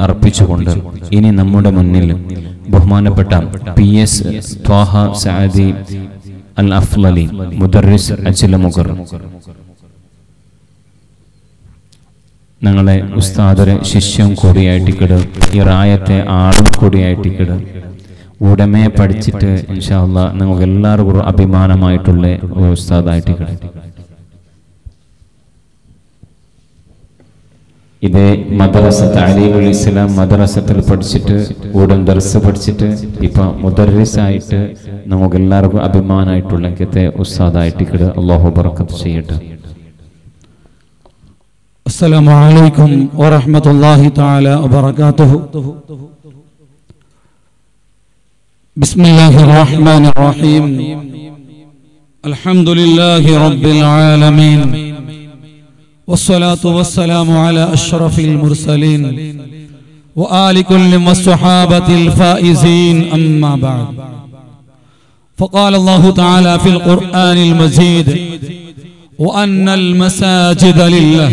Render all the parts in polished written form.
അർപ്പിച്ചുകൊണ്ട് ഇനി നമ്മുടെ മുന്നിൽ ബഹുമാനപ്പെട്ട PS ത്വാഹ സഅദി അൽ അഫ്ലലി മുദർരിസ് അജ്ലമുഗർ ഞങ്ങളെ ഉസ്താദരെ ശിഷ്യം കൂടിയായിട്ടിക്കട് ഈ റായത്തെ ആളും കൂടിയായിട്ടിക്കട് ഉടമയെ പഠിച്ചിട്ട് ഇൻഷാ അല്ലാഹ് നിങ്ങൾക്ക് എല്ലാവർക്കും അഭിമാനമായിട്ടുള്ള ഉസ്താദായിട്ടിക്കട്. ഇതേ മദ്രസ തഅലീമുൽ ഇസ്ലാം മദ്രസത്തിൽ പഠിച്ചിട്ട് ഉടൻ ദർസ് പഠിച്ചിട്ട് ഇപ്പം മുദർരിസായിട്ട് നമുക്ക് എല്ലാവർക്കും അഭിമാനമായിട്ടുള്ള ഇങ്ങനത്തെ ഉസ്താദായിട്ടിക്കട്. അല്ലാഹു ബറക്കത്ത് ചെയ്യട്ടെ. السلام عليكم ورحمة الله تعالى وبركاته. بسم الله الرحمن الرحيم. الحمد لله رب العالمين والصلاة والسلام على أشرف المرسلين وآل كل والصحابة الفائزين أما بعد. فقال الله تعالى في القرآن المجيد وأن المساجد لله.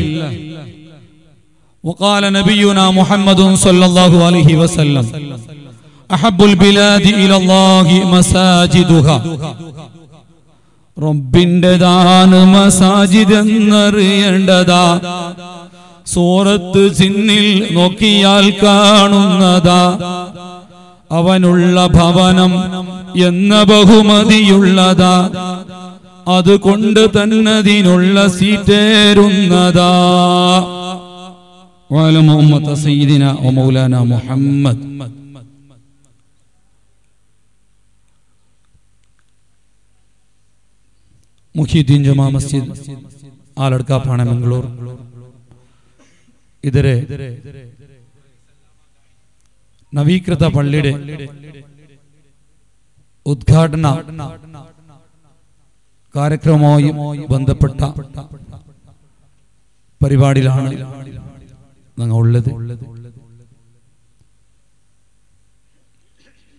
وقال نبينا محمد صلى الله عليه وسلم أحب البلاد إلى الله مساجدها. റബ്ബിൻ്റെതാണ് മസാജിദ് എന്നറിയേണ്ടതാ, സൂറത്ത് ജിന്നിൽ നോക്കിയാൽ കാണുന്നതാ, അവനുള്ള ഭവനം എന്ന ബഹുമതിയുള്ളതാ, അതുകൊണ്ട് തന്നതിനുള്ള സീറ്റേറുന്നതാ. മുഹമ്മദ് സയ്യിദിന വ മൗലാന മുഹമ്മദ്. മുഹീദ്ദീൻ ജമാ മസ്ജിദ് ആലടുക്കാപ്പാണ മംഗളൂർ ഇതരെ നവീകൃത പള്ളിയുടെ ഉദ്ഘാടന കാര്യക്രമവുമായി ബന്ധപ്പെട്ട പരിപാടിയിലാണ് ഞങ്ങൾ ഉള്ളത്.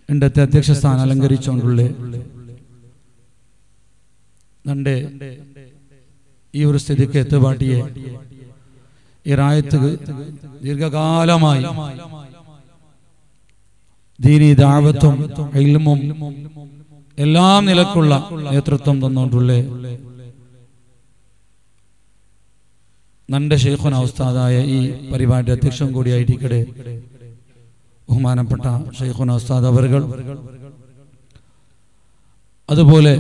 ഇന്നത്തെ അധ്യക്ഷ സ്ഥാനം അലങ്കരിച്ചുകൊണ്ടുള്ള നന്റെ ഈ ഒരു സ്ഥിതിക്ക് എത്തുപാട്ടിയെ ഈ റായത്ത് ദീർഘകാലമായി ദീനി ദഅവത്തും ഇൽമും എല്ലാ നിലക്കുള്ള നേതൃത്വം തന്നുകൊണ്ടുള്ള നന്റെ ശൈഖുന ഉസ്താദായ ഈ പരിപാടിയുടെ അധ്യക്ഷൻ കൂടിയായിരിക്കട്ടെ ബഹുമാനപ്പെട്ട ശൈഖുന ഉസ്താദ് അവറുകൾ, അതുപോലെ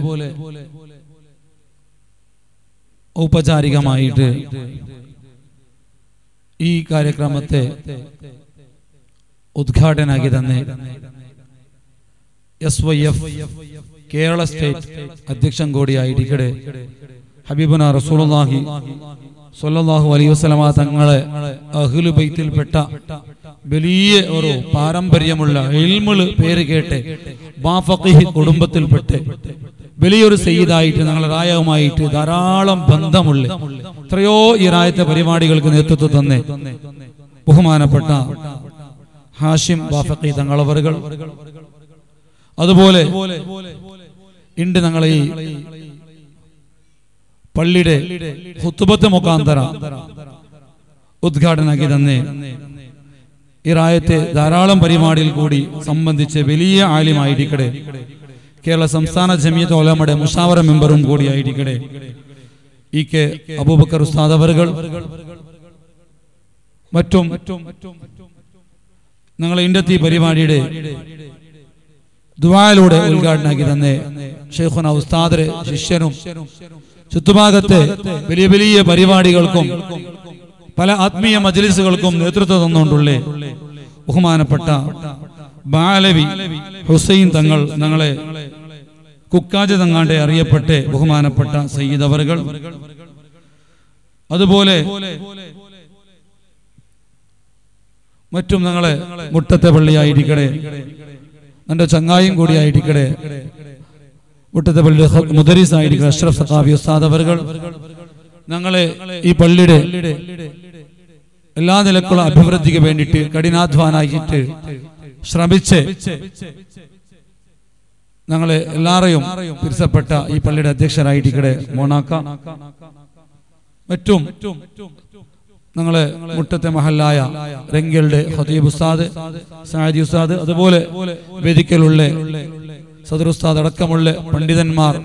ഔപചാരികമായിട്ട് ഈ കാര്യക്രമത്തെ ഉദ്ഘാടനാക്കി തന്നെ SYF കേരള സ്റ്റേറ്റ് അധ്യക്ഷൻ കൂടിയായിരിക്കട്ടെ ഹബീബുന റസൂലുള്ളാഹി സ്വല്ലല്ലാഹു അലൈഹി വസല്ലമ തങ്ങളെ അഹ്ലു ബൈത്തിൽപ്പെട്ട വലിയ ഒരു പാരമ്പര്യമുള്ള ഇൽമുൽ പേര് കേട്ട് ബാഫഖീഹ് കുടുംബത്തിൽപ്പെട്ട് വലിയൊരു സയ്യിദായിട്ട് ഞങ്ങൾ റായവുമായിട്ട് ധാരാളം ബന്ധമുള്ള എത്രയോ ഈ റായത്തെ പരിപാടികൾക്ക് നേതൃത്വം തന്നെ ബഹുമാനപ്പെട്ട ഹാഷിം ബാഫഖി തങ്ങളവറുകൾ, അതുപോലെ ഇണ്ട് ഞങ്ങൾ ഈ പള്ളിയുടെ ഖുത്ബത്ത് മുഖാന്തര ഉദ്ഘാടനാക്കി തന്നെ ഈ റായത്തെ ധാരാളം പരിപാടിയിൽ കൂടി സംബന്ധിച്ച് വലിയ ആലിമായിരിക്കട്ടെ കേരള സംസ്ഥാന ജമിയത്ത് ഉലമയുടെ മുഷാവറ മെമ്പറും കൂടിയായിരിക്കട്ടെ EK അബൂബക്കർ ഉസ്താദ് അവറുകൾ, മറ്റും ഞങ്ങൾ ഇന്നത്തെ പരിപാടിയുടെ ദുആയിലൂടെ ഉദ്ഘാടനാക്കി തന്നെ ശൈഖുന ഉസ്താദ് ശിഷ്യനും ചുറ്റുഭാഗത്തെ വലിയ വലിയ പരിപാടികൾക്കും പല ആത്മീയ മജ്ലിസുകൾക്കും നേതൃത്വം തന്നുകൊണ്ടുള്ള ബഹുമാനപ്പെട്ട ബാലവി ഹുസൈൻ തങ്ങൾ, ഞങ്ങളെ കുക്കാജ് തങ്ങാണ്ട് അറിയപ്പെട്ട് ബഹുമാനപ്പെട്ട സയ്യിദ് അവറുകൾ, അതുപോലെ മറ്റും ഞങ്ങളെ മുട്ടത്തെ പള്ളിയായിരിക്കട്ടെ എൻ്റെ ചങ്ങായും കൂടിയായിരിക്കട്ടെ മുട്ടത്തെ പള്ളി മുദരിസ് ആയിരിക്കട്ടെ അഷ്റഫ് സഖാഫി ഉസ്താദ് അവറുകൾ, ഞങ്ങളെ ഈ പള്ളിയുടെ എല്ലാ നിലക്കുള്ള അഭിവൃദ്ധിക്ക് വേണ്ടിയിട്ട് കഠിനാധ്വാനായിട്ട് ശ്രമിച്ച് ഞങ്ങളെ എല്ലാവരെയും തിരിച്ചപ്പെട്ട ഈ പള്ളിയുടെ അധ്യക്ഷരായിരിക്കട്ടെ മോണാക്ക, മറ്റും ഞങ്ങളെ മുട്ടത്തെ മഹല്ലായ രംഗളുടെ ഖതീബ് ഉസ്താദ്, സാദി ഉസ്താദ്, അതുപോലെ വേദിക്കലുള്ള സദർ ഉസ്താദ് അടക്കമുള്ള പണ്ഡിതന്മാർ,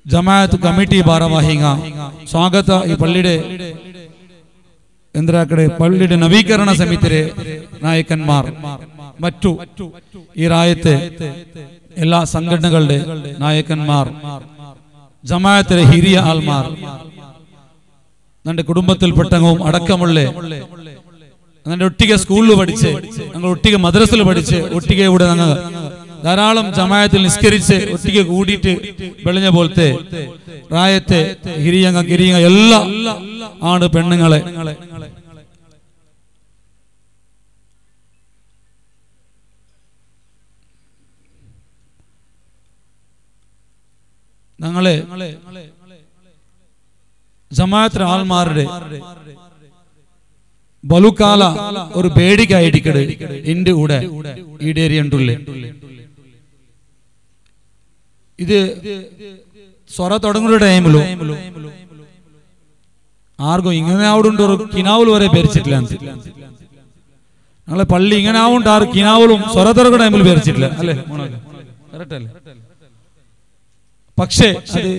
ജമാഅത്ത് കമ്മിറ്റി ഭാരവാഹിക, സ്വാഗത ഈ പള്ളിയുടെ എന്തിനാക്കടെ പള്ളിയുടെ നവീകരണ സമിതിയുടെ നായകന്മാർ, മറ്റു ഈ രായത്തെ എല്ലാ സംഘടനകളുടെ നായകന്മാർ, ജമാഅത്തിലെ ഹിരിയ ആൾമാർ, നമ്മുടെ കുടുംബത്തിൽപ്പെട്ടവും അടക്കമുള്ള ഞങ്ങളുടെ ഒട്ടിക സ്കൂളിൽ പഠിച്ച്, ഞങ്ങൾ ഒട്ടിക മദ്രസയിൽ പഠിച്ച്, ഒട്ടിക ഇവിടെ ഞങ്ങൾ ധാരാളം ജമാഅത്തിൽ നിസ്കരിച്ച് ഒട്ടിക കൂടിയിട്ട് വെളിഞ്ഞ പോലത്തെ റായത്തെ ഹിരിയങ്ങ എല്ലാ ആണ് പെണ്ണുങ്ങളെ ഞങ്ങളെ ജമാഅത്ത് ആൾമാരുടെ ബലുക്കാല ഒരു പേടിക്കായിട്ടിക്കട് എന്റെ കൂടെ ഈടേറിയുണ്ടല്ലേ. ഇത് സ്വറ തുടങ്ങുന്ന ടൈമിലോ ആർക്കും ഇങ്ങനെ ആവുണ്ട് ഒരു കിനാവൽ വരെ പേരിച്ചിട്ടില്ല. ഞങ്ങളെ പള്ളി ഇങ്ങനെ ആവുണ്ട് ആറ് കിനാവലും സ്വറ തുറക്കുന്ന ടൈമിൽ പേരിച്ചിട്ടില്ല അല്ലേ? പക്ഷേ അത്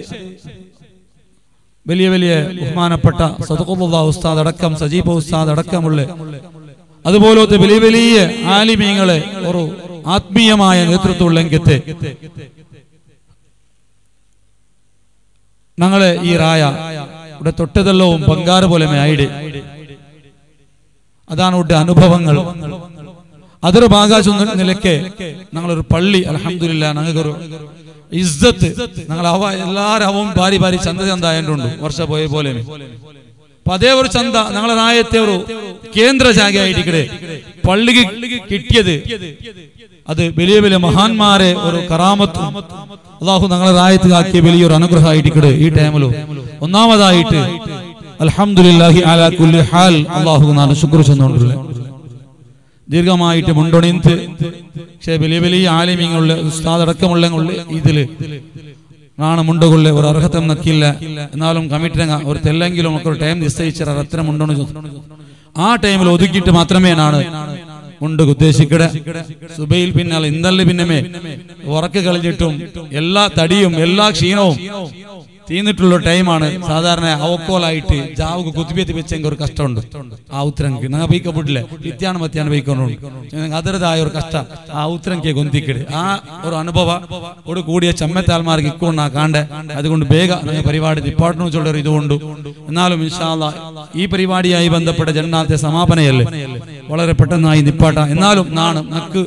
വലിയ വലിയ ബഹുമാനപ്പെട്ട സദഖുല്ലാഹ് ഉസ്താദ് അടക്കം, സജീബ ഉസ്താദ് അടക്കമുള്ള അതുപോലത്തെ വലിയ വലിയ ആലിമീങ്ങളെ ഒരു ആത്മീയമായ നേതൃത്വമുള്ള രംഗത്തെ ഞങ്ങളെ ഈ റായ ഇവിടെ തൊട്ടതെല്ലവും ബംഗാറ് പോലെ ആയിട്. അതാണ് ഇവിടെ അനുഭവങ്ങൾ. അതൊരു ഭാഗം നിലയ്ക്ക് ഞങ്ങളൊരു പള്ളി അൽഹംദുലില്ലാഹ് ഞങ്ങൾക്കൊരു ഇസ്സത്ത് ഞങ്ങൾ എല്ലാവരും ഭാരി ഭാരി ചന്ത ചന്തായുണ്ട് വർഷം പോയ പോലെ. അപ്പൊ അതേ ഒരു ചന്ത ഞങ്ങളെ നായത്തെ ഒരു കേന്ദ്ര ശാഖയായിട്ടിക്കടെ പള്ളിക്ക് കിട്ടിയത് അത് വലിയ വലിയ മഹാന്മാരെ ഒരു കറാമത്തും അള്ളാഹു ഞങ്ങളെ റായത്ത് ആക്കിയ വലിയൊരു അനുഗ്രഹമായിട്ടിക്കടെ ഈ ടൈമിലും. ഒന്നാമതായിട്ട് അൽഹംദുലില്ലാഹി അലാ കുല്ലി ഹാൽ അള്ളാഹു നാണ് ശുക്ർ ചെന്നുകൊണ്ടുള്ള ദീർഘമായിട്ട് മുണ്ടൊണിന്ത്. പക്ഷേ വലിയ വലിയ ആലിമീങ്ങളുള്ള ഉസ്താദ് അടക്കമുള്ള ഇതില് നാണമുണ്ടുകൊള്ള ഒരു അർഹതം നക്കില്ല. എന്നാലും കമ്മിറ്റി ഒരു തെല്ലെങ്കിലും ഒക്കെ ഒരു ടൈം നിശ്ചയിച്ച അത്ര മുണ്ടോണ് ആ ടൈമിൽ ഒതുക്കിയിട്ട് മാത്രമേ നാണ് മുണ്ട് ഉദ്ദേശിക്കടെ. സുബൈൽ പിന്നാലെ ഇന്നലെ പിന്നമേ ഉറക്ക് കളിച്ചിട്ടും എല്ലാ തടിയും എല്ലാ ക്ഷീണവും തീർന്നിട്ടുള്ള ടൈമാണ്. സാധാരണ അവക്കോലായിട്ട് ജാവുക്ക് കുത്തിപ്പേത്തി വെച്ചെങ്കിൽ ഒരു കഷ്ടമുണ്ട്. ആ ഉത്തരക്ക് ഞങ്ങൾ ബൈക്കപ്പെട്ടില്ലേ വിത്യാണ് മത്യാണ് ബൈക്കൊണ്ടുണ്ട് അതരതായ ഒരു കഷ്ടം ആ ഉത്തരക്ക് കൊന്തിക്കിട്. ആ ഒരു അനുഭവം കൂടിയ ചമ്മത്താൽമാർക്ക് ഇക്കൊണ്ടാ കാണ്ടേ. അതുകൊണ്ട് വേഗം പരിപാടി ഡിപ്പാർട്ട്മെന്റ് വെച്ചുള്ള ഇതുകൊണ്ട് എന്നാലും ഇൻഷാ അല്ലാഹ് ഈ പരിപാടിയായി ബന്ധപ്പെട്ട ജന്നാത്തെ സമാപനയല്ലേ വളരെ പെട്ടെന്നായി നിപ്പാട്ട. എന്നാലും നാണ് നമുക്ക്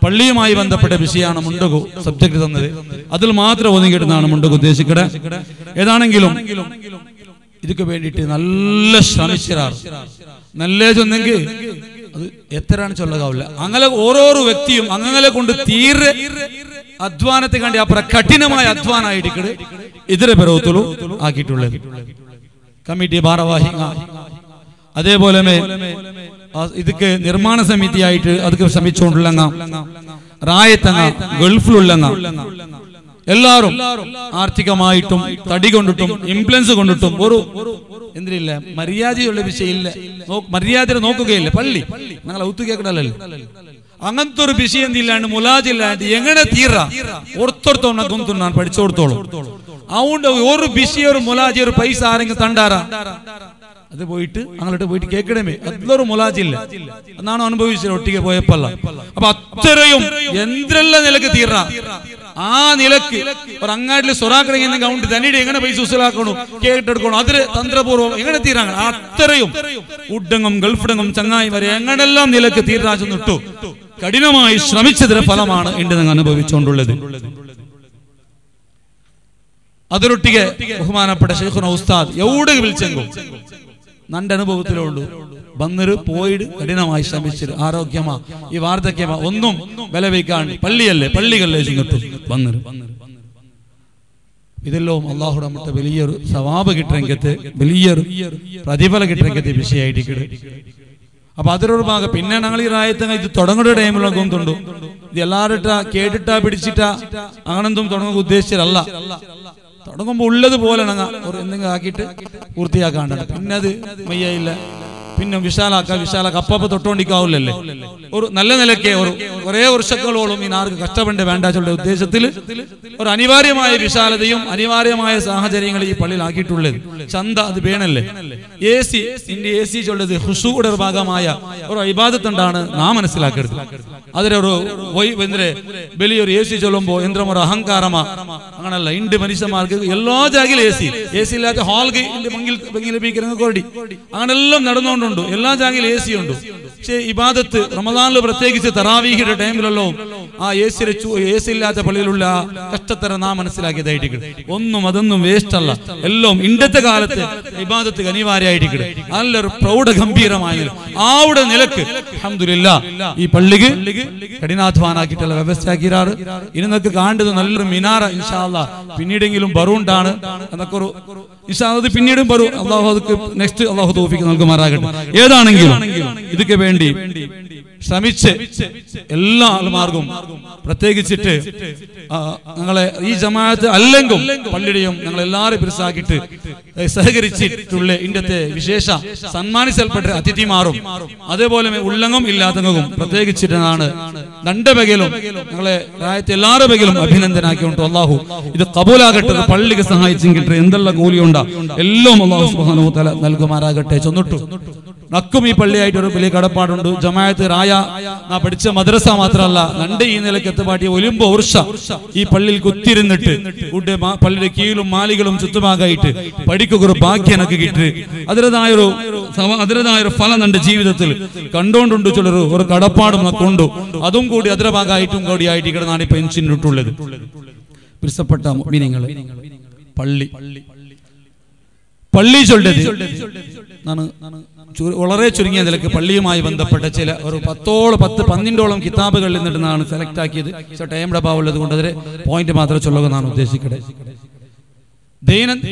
പള്ളിയുമായി ബന്ധപ്പെട്ട വിഷയമാണ് മുണ്ടകു സബ്ജക്ട് തന്നത്. അതിൽ മാത്രം ഒതുങ്ങിയിട്ടാണ് മുണ്ടകു ഉദ്ദേശിക്കടെ. ഏതാണെങ്കിലും ഇതൊക്കെ വേണ്ടിയിട്ട് നല്ല ശ്രമിച്ചാർ നല്ല ചൊന്നെങ്കിൽ അത് എത്രയാണ് ചൊല്ലകാവില്ല. അങ്ങനെ ഓരോരോ വ്യക്തിയും അങ്ങനെ കൊണ്ട് തീരെ അധ്വാനത്തെ കണ്ടി അപ്പുറം കഠിനമായ അധ്വാനായിട്ട് ഇതിരെ പെറവത്തുള്ളൂ ആക്കിയിട്ടുള്ളത് കമ്മിറ്റി ഭാരവാഹിക. അതേപോലെ ഇതൊക്കെ നിർമ്മാണ സമിതിയായിട്ട് അതൊക്കെ ശ്രമിച്ചുകൊണ്ടുള്ള റായത്തങ്ങ ഗൾഫിലുള്ള എല്ലാവരും ആർത്ഥികമായിട്ടും തടി കൊണ്ടിട്ടും ഇംപ്ലൻസ് കൊണ്ടിട്ടും ഒരു എന്തിനില്ല മര്യാദയുള്ള വിഷയമില്ല. മര്യാദ നോക്കുകയില്ല. പള്ളി ഞങ്ങൾ ഔത്തുകേക്കടല്ലോ അങ്ങനത്തെ ഒരു വിഷയം എന്തില്ലാണ്ട് മുലാജില്ലാണ്ട് എങ്ങനെ തീരാ ഓർത്തോർത്തോണ ഗൊന്തു ഞാൻ പഠിച്ചു കൊടുത്തോളും. അതുകൊണ്ട് ഒരു വിഷയം ഒരു മുലാജി ഒരു പൈസ ആരെങ്കിലും തണ്ടാറാ അത് പോയിട്ട് അങ്ങോട്ട് പോയിട്ട് കേൾക്കണമേ. അതിലൊരു മുലാജില്ല എന്നാണ് അനുഭവിച്ചത് ഒട്ടിക്ക് പോയപ്പല്ല. അപ്പൊ അത്രയും എന്തെല്ലാം നിലക്ക് തീർന്ന ആ നിലക്ക് ഒരു അങ്ങാട്ടില് സൊറാക്കണെങ്കിൽ കൗണ്ട് തന്നിട്ട് എങ്ങനെ പൈസ ഉസലാക്കണു കേട്ടെടുക്കണു അതിന് തന്ത്രപൂർവ്വം എങ്ങനെ തീരാണ് അത്രയും ഉഡങ്ങും ഗൾഫിടങ്ങും ചങ്ങായി വരെ എങ്ങനെല്ലാം നിലക്ക് തീർന്നാച്ചെന്നിട്ടു കഠിനമായി ശ്രമിച്ചതിന്റെ ഫലമാണ് ഇന്ന് നിങ്ങൾ അനുഭവിച്ചുകൊണ്ടുള്ളത്. അതിരൊട്ടിಗೆ ബഹുമാനപ്പെട്ട ശൈഖുന ഉസ്താദ് എവിടെ വിളിച്ചെങ്കും നന്റെ അനുഭവത്തിലുണ്ട് വന്നൊരു പോയിട് കഠിനമായി ശ്രമിച്ചത് ആരോഗ്യമാ ഈ വാർദ്ധക്യമാ ഒന്നും വില വയ്ക്കാൻ പള്ളിയല്ലേ പള്ളികളിലേ ചെന്നിട്ടു വന്നൊരു ഇതെല്ലാം അള്ളാഹുടെ മുട്ട വലിയൊരു സവാബ് കിട്ടരംഗത്ത് വലിയൊരു പ്രതിഫല കിട്ടരംഗത്തെ വിഷയമായിട്ട്. അപ്പൊ അതിലൊരു ഭാഗം പിന്നെ ഞങ്ങൾ ഈ റായത്തങ്ങ ഇത് തുടങ്ങുന്ന ടൈമിലൊക്കെ ഒന്നുണ്ടു ഇത് എല്ലാവരുടെ കേട്ടിട്ടാ പിടിച്ചിട്ടാ അങ്ങനെന്തും തുടങ്ങുക ഉദ്ദേശിച്ചതല്ല. തുടങ്ങുമ്പോൾ ഉള്ളതുപോലെ ഒരു എന്തെങ്കിലും ആക്കിയിട്ട് പൂർത്തിയാക്കാണ്ടാണ്. പിന്നെ അത് മയ്യയില്ല, പിന്നെ വിശാലാക്ക അപ്പ തൊട്ടോണ്ടിക്കാവില്ലല്ലേ. ഒരു നല്ല നിലയ്ക്ക് കുറേ വർഷങ്ങളോളം ഈ നാർക്ക് കഷ്ടപ്പെട്ട് വേണ്ടാച്ചുള്ള ഉദ്ദേശത്തിൽ ഒരു അനിവാര്യമായ വിശാലതയും അനിവാര്യമായ സാഹചര്യങ്ങൾ ഈ പള്ളിയിൽ ആക്കിയിട്ടുള്ളത്. ചന്ത അത് വേണല്ലേ. AC ചൊല്ലത് ഹുസൂയുടെ ഒരു ഭാഗമായ ഒരു ഇബാദത്തുണ്ടാണ് നാം മനസ്സിലാക്കരുത്. അതിലൊരു വലിയൊരു AC ചൊല്ലുമ്പോൾ യന്ത്രം ഒരു അഹങ്കാരമാ അങ്ങനല്ല. ഇണ്ട് മനുഷ്യന്മാർക്ക് എല്ലാ ജാഗിലും AC ഇല്ലാത്ത ഹാൾക്ക് കൊടി അങ്ങനെല്ലാം നടന്നുകൊണ്ടുണ്ട്. എല്ലാ ജാഗിലും AC ഉണ്ട്. പക്ഷേ ഇബാദത്ത് റമദാനിൽ പ്രത്യേകിച്ച് തറാവീഹിന്റെ ടൈമിലല്ലോ ആ AC ഇല്ലാത്ത പള്ളിയിലുള്ള കഷ്ടത്തരം നാം മനസ്സിലാക്കിയതായിട്ട് അതൊന്നും വേസ്റ്റ് അല്ല. എല്ലാം ഇന്നത്തെ കാലത്ത് ഇബാദത്ത് അനിവാര്യമായിട്ട് നല്ലൊരു പ്രൗഢഗംഭീരമായ ആവിടെ നിലക്ക് അൽഹംദുലില്ലാഹ് ഈ പള്ളിക്ക് കഠിനാധ്വാനാക്കിയിട്ടുള്ള വ്യവസ്ഥയാക്കിയാണ്. ഇനി നിങ്ങൾക്ക് കാണേണ്ടത് നല്ലൊരു മിനാറ ഇൻഷാ അല്ലാഹ് പിന്നീടെങ്കിലും ബറൂണ്ടാണ് എന്നൊക്കെ ഒരു ഇൻഷാ അല്ലാഹ് പിന്നീടും ബറൂ അള്ളാഹു അതൊക്കെ നെക്സ്റ്റ് അള്ളാഹു തൗഫീഖ് നൽകുമാറാകട്ടെ. ഏതാണെങ്കിലും ഇതൊക്കെ വേണ്ടി ശ്രമിച്ച് എല്ലാ ആൾമാർക്കും പ്രത്യേകിച്ചിട്ട് ഞങ്ങളെ ഈ ജമാഅത്ത് അല്ലെങ്കിൽ പള്ളിയുടെയും ഞങ്ങൾ എല്ലാവരും പിരിസാക്കിയിട്ട് സഹകരിച്ചിട്ടുള്ള ഇന്നത്തെ വിശേഷ സന്മാനിച്ചൽപ്പെട്ട അതിഥിമാറും അതേപോലെ ഉള്ളങ്ങും ഇല്ലാത്തങ്ങും പ്രത്യേകിച്ചിട്ടാണ് രണ്ട് ബഗലും ഞങ്ങളെ രാജ്യത്തെ എല്ലാവരുടെ ബഗലും അഭിനന്ദനാക്കിയുണ്ട്. അള്ളാഹു ഇത് കബൂലാകട്ടെ. പള്ളിക്ക് സഹായിച്ചെങ്കിൽ എന്തെല്ലാം കൂലിയുണ്ടാ എല്ലാം അള്ളാഹു സുബ്ഹാനഹു വ തആല നൽകുമാറാകട്ടെ. ചൊന്നിട്ടു നക്കും ഈ പള്ളിയായിട്ട് ഒരു വലിയ കടപ്പാടുണ്ട്. ജമാഅത്ത് റായ പഠിച്ച മദ്രസ മാത്രമല്ല നണ്ട് ഈ നിലയ്ക്ക് എത്തുപാട്ടി ഒലിമ്പോ വർഷ ഈ പള്ളിയിൽ കുത്തിരുന്നിട്ട് പള്ളിയുടെ കീഴിലും മാലികളും ചുറ്റുമാകായിട്ട് പഠിക്കുക ഒരു ഭാഗ്യം എനിക്ക് കിട്ടി. അതിൻ്റെതായൊരു ഫലം എന്റെ ജീവിതത്തിൽ കണ്ടോണ്ടുണ്ട്. ചൊല്ലൊരു ഒരു കടപ്പാടും കൊണ്ടു അതും കൂടി അതിന്റെ ഭാഗമായിട്ടും കൂടിയായിട്ട് ഇവിടെ നാണ് ഇപ്പൊ എൻസിട്ടുള്ളത്. പ്രിയപ്പെട്ട മുഅ്മിനീങ്ങളെ, പള്ളി ചൊല്ലത് വളരെ ചുരുങ്ങിയ നിലക്ക് പള്ളിയുമായി ബന്ധപ്പെട്ട ചില ഒരു 10-12 കിതാബുകളിൽ നിന്നിട്ടാണ് സെലക്ട് ആക്കിയത്. ടൈമിന്റെ അഭാവമുള്ളത് കൊണ്ട് അതിലെ പോയിന്റ് മാത്രമേ ചൊല്ലുക എന്നാണ് ഉദ്ദേശിക്കട്ടെ.